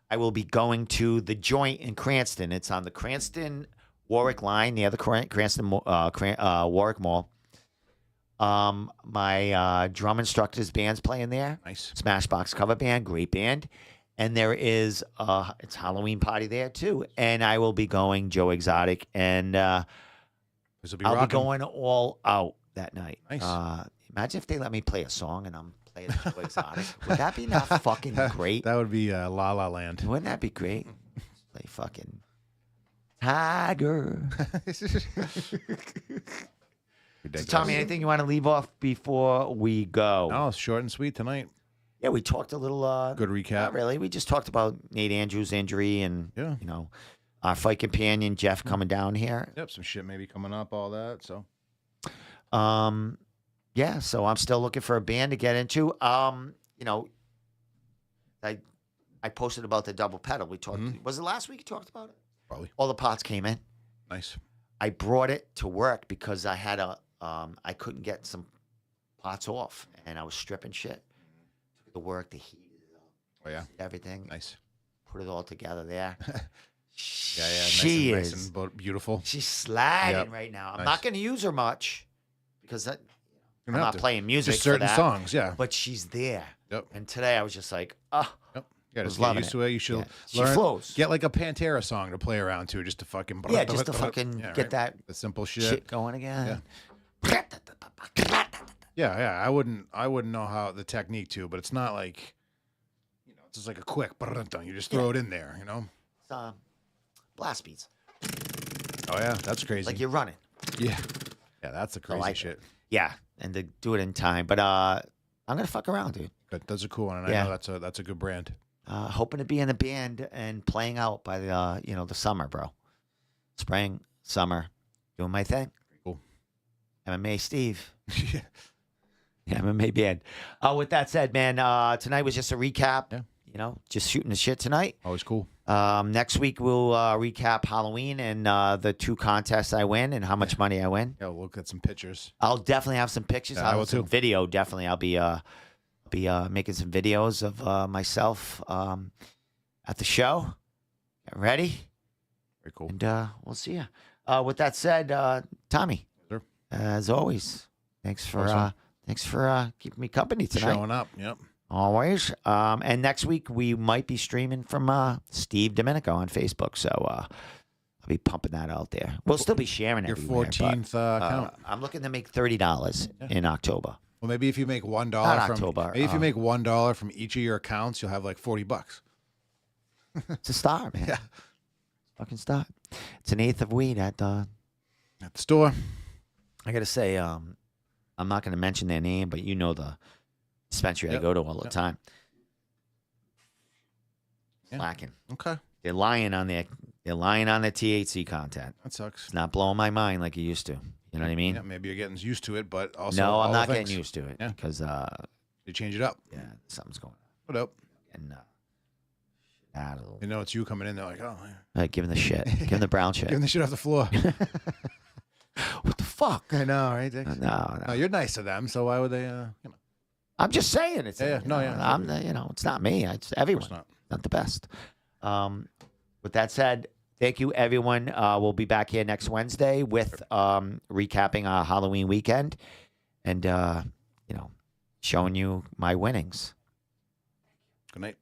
Speaker 1: I will be going to the Joint in Cranston. It's on the Cranston Warwick line near the Cranston Warwick Mall. My drum instructor's band's playing there.
Speaker 2: Nice.
Speaker 1: Smashbox cover band, great band. And there is it's Halloween party there too. And I will be going Joe Exotic, and
Speaker 2: This will be
Speaker 1: I'll
Speaker 2: rocking.
Speaker 1: be going all out that night.
Speaker 2: Nice.
Speaker 1: Imagine if they let me play a song and I'm playing Joe Exotic. Would that be not fucking great?
Speaker 2: That would be La La Land.
Speaker 1: Wouldn't that be great? Play fucking Tiger. So, Tommy, anything you want to leave off before we go?
Speaker 2: No, it's short and sweet tonight.
Speaker 1: Yeah, we talked a little.
Speaker 2: Good recap.
Speaker 1: Not really. We just talked about Nate Andrews' injury and
Speaker 2: Yeah.
Speaker 1: our fight companion Jeff coming down here.
Speaker 2: Yep, some shit maybe coming up, all that. So
Speaker 1: Yeah, so I'm still looking for a band to get into. I posted about the double pedal. We talked. Was it last week you talked about it?
Speaker 2: probably
Speaker 1: All the pots came in.
Speaker 2: nice.
Speaker 1: I brought it to work because I had I couldn't get some pots off, and I was stripping shit. Took it to work to heat it up,
Speaker 2: Oh yeah,
Speaker 1: everything.
Speaker 2: nice.
Speaker 1: Put it all together there.
Speaker 2: Yeah,
Speaker 1: She
Speaker 2: nice
Speaker 1: is.
Speaker 2: and beautiful.
Speaker 1: She's sliding
Speaker 2: Yep.
Speaker 1: right now. I'm
Speaker 2: Nice.
Speaker 1: not going to use her much because
Speaker 2: You
Speaker 1: I'm
Speaker 2: don't have
Speaker 1: not
Speaker 2: to.
Speaker 1: playing music
Speaker 2: Just certain
Speaker 1: for that.
Speaker 2: songs, yeah.
Speaker 1: But she's there.
Speaker 2: Yep.
Speaker 1: And today I was just like, oh,
Speaker 2: Yep. You
Speaker 1: was
Speaker 2: gotta get
Speaker 1: loving
Speaker 2: used
Speaker 1: it.
Speaker 2: to it. You should
Speaker 1: Yeah. She
Speaker 2: learn.
Speaker 1: flows.
Speaker 2: Get like a Pantera song to play around to, just to fucking.
Speaker 1: yeah, just to fucking
Speaker 2: Yeah,
Speaker 1: get
Speaker 2: right.
Speaker 1: that
Speaker 2: the simple
Speaker 1: shit going again.
Speaker 2: Yeah. I wouldn't know how the technique too, but it's not like, it's just like a quick. You just throw it in there,
Speaker 1: It's, blast beats.
Speaker 2: Oh yeah, that's crazy.
Speaker 1: Like you're running.
Speaker 2: Yeah, that's the crazy
Speaker 1: like
Speaker 2: shit.
Speaker 1: it. Yeah, and to do it in time. But I'm going to fuck around, dude.
Speaker 2: But those are cool, and I
Speaker 1: Yeah.
Speaker 2: know that's a good brand.
Speaker 1: hoping to be in a band and playing out by the the summer, bro. Spring, summer, doing my thing.
Speaker 2: Cool.
Speaker 1: MMA Steve.
Speaker 2: Yeah.
Speaker 1: Yeah, MMA band. With that said, man, tonight was just a recap.
Speaker 2: Yeah.
Speaker 1: Just shooting the shit tonight.
Speaker 2: Always cool.
Speaker 1: Next week we'll recap Halloween and the 2 contests I win and how much money I win.
Speaker 2: Yeah, we'll look at some pictures.
Speaker 1: I'll definitely have some pictures.
Speaker 2: Yeah,
Speaker 1: I'll
Speaker 2: I will
Speaker 1: have some
Speaker 2: too.
Speaker 1: video. Definitely, I'll be making some videos of myself at the show. Get ready,
Speaker 2: Very cool.
Speaker 1: and we'll see you. With that said, Tommy,
Speaker 2: Sure.
Speaker 1: as always, thanks for keeping me company tonight.
Speaker 2: Showing up. Yep.
Speaker 1: Always. And next week we might be streaming from Steve Domenico on Facebook. So I'll be pumping that out there. We'll still be sharing
Speaker 2: Your
Speaker 1: everywhere,
Speaker 2: 14th account.
Speaker 1: I'm looking to make $30 in October.
Speaker 2: Well, maybe if you make $1
Speaker 1: Not
Speaker 2: from
Speaker 1: October,
Speaker 2: maybe if you make $1 from each of your accounts, you'll have like $40.
Speaker 1: It's a start, man.
Speaker 2: Yeah.
Speaker 1: Fucking start. It's an eighth of weed at the
Speaker 2: store.
Speaker 1: I gotta say, I'm not gonna mention their name, but you know the dispensary I
Speaker 2: Yep.
Speaker 1: go to all the
Speaker 2: Yep.
Speaker 1: time.
Speaker 2: Yeah.
Speaker 1: Slacking.
Speaker 2: Okay.
Speaker 1: They're lying on their THC content.
Speaker 2: That sucks.
Speaker 1: It's not blowing my mind like it used to. You know what I mean?
Speaker 2: Yeah, maybe you're getting used to it, but also
Speaker 1: No, I'm
Speaker 2: all the
Speaker 1: not getting
Speaker 2: things.
Speaker 1: used to it
Speaker 2: Yeah.
Speaker 1: because
Speaker 2: You change it up.
Speaker 1: yeah, something's going on.
Speaker 2: What up?
Speaker 1: And out of
Speaker 2: You know it's you coming in. They're like, oh, yeah.
Speaker 1: like giving the shit, giving the brown shit.
Speaker 2: Giving the shit off the floor.
Speaker 1: What the fuck?
Speaker 2: I know, right?
Speaker 1: No.
Speaker 2: No, you're nice to them, so why would they?
Speaker 1: I'm just saying it's
Speaker 2: Yeah, no, yeah.
Speaker 1: I'm it's not me. It's everyone.
Speaker 2: Of course
Speaker 1: Not the best. With that said, thank you everyone. We'll be back here next Wednesday with recapping our Halloween weekend and showing you my winnings.
Speaker 2: Good night.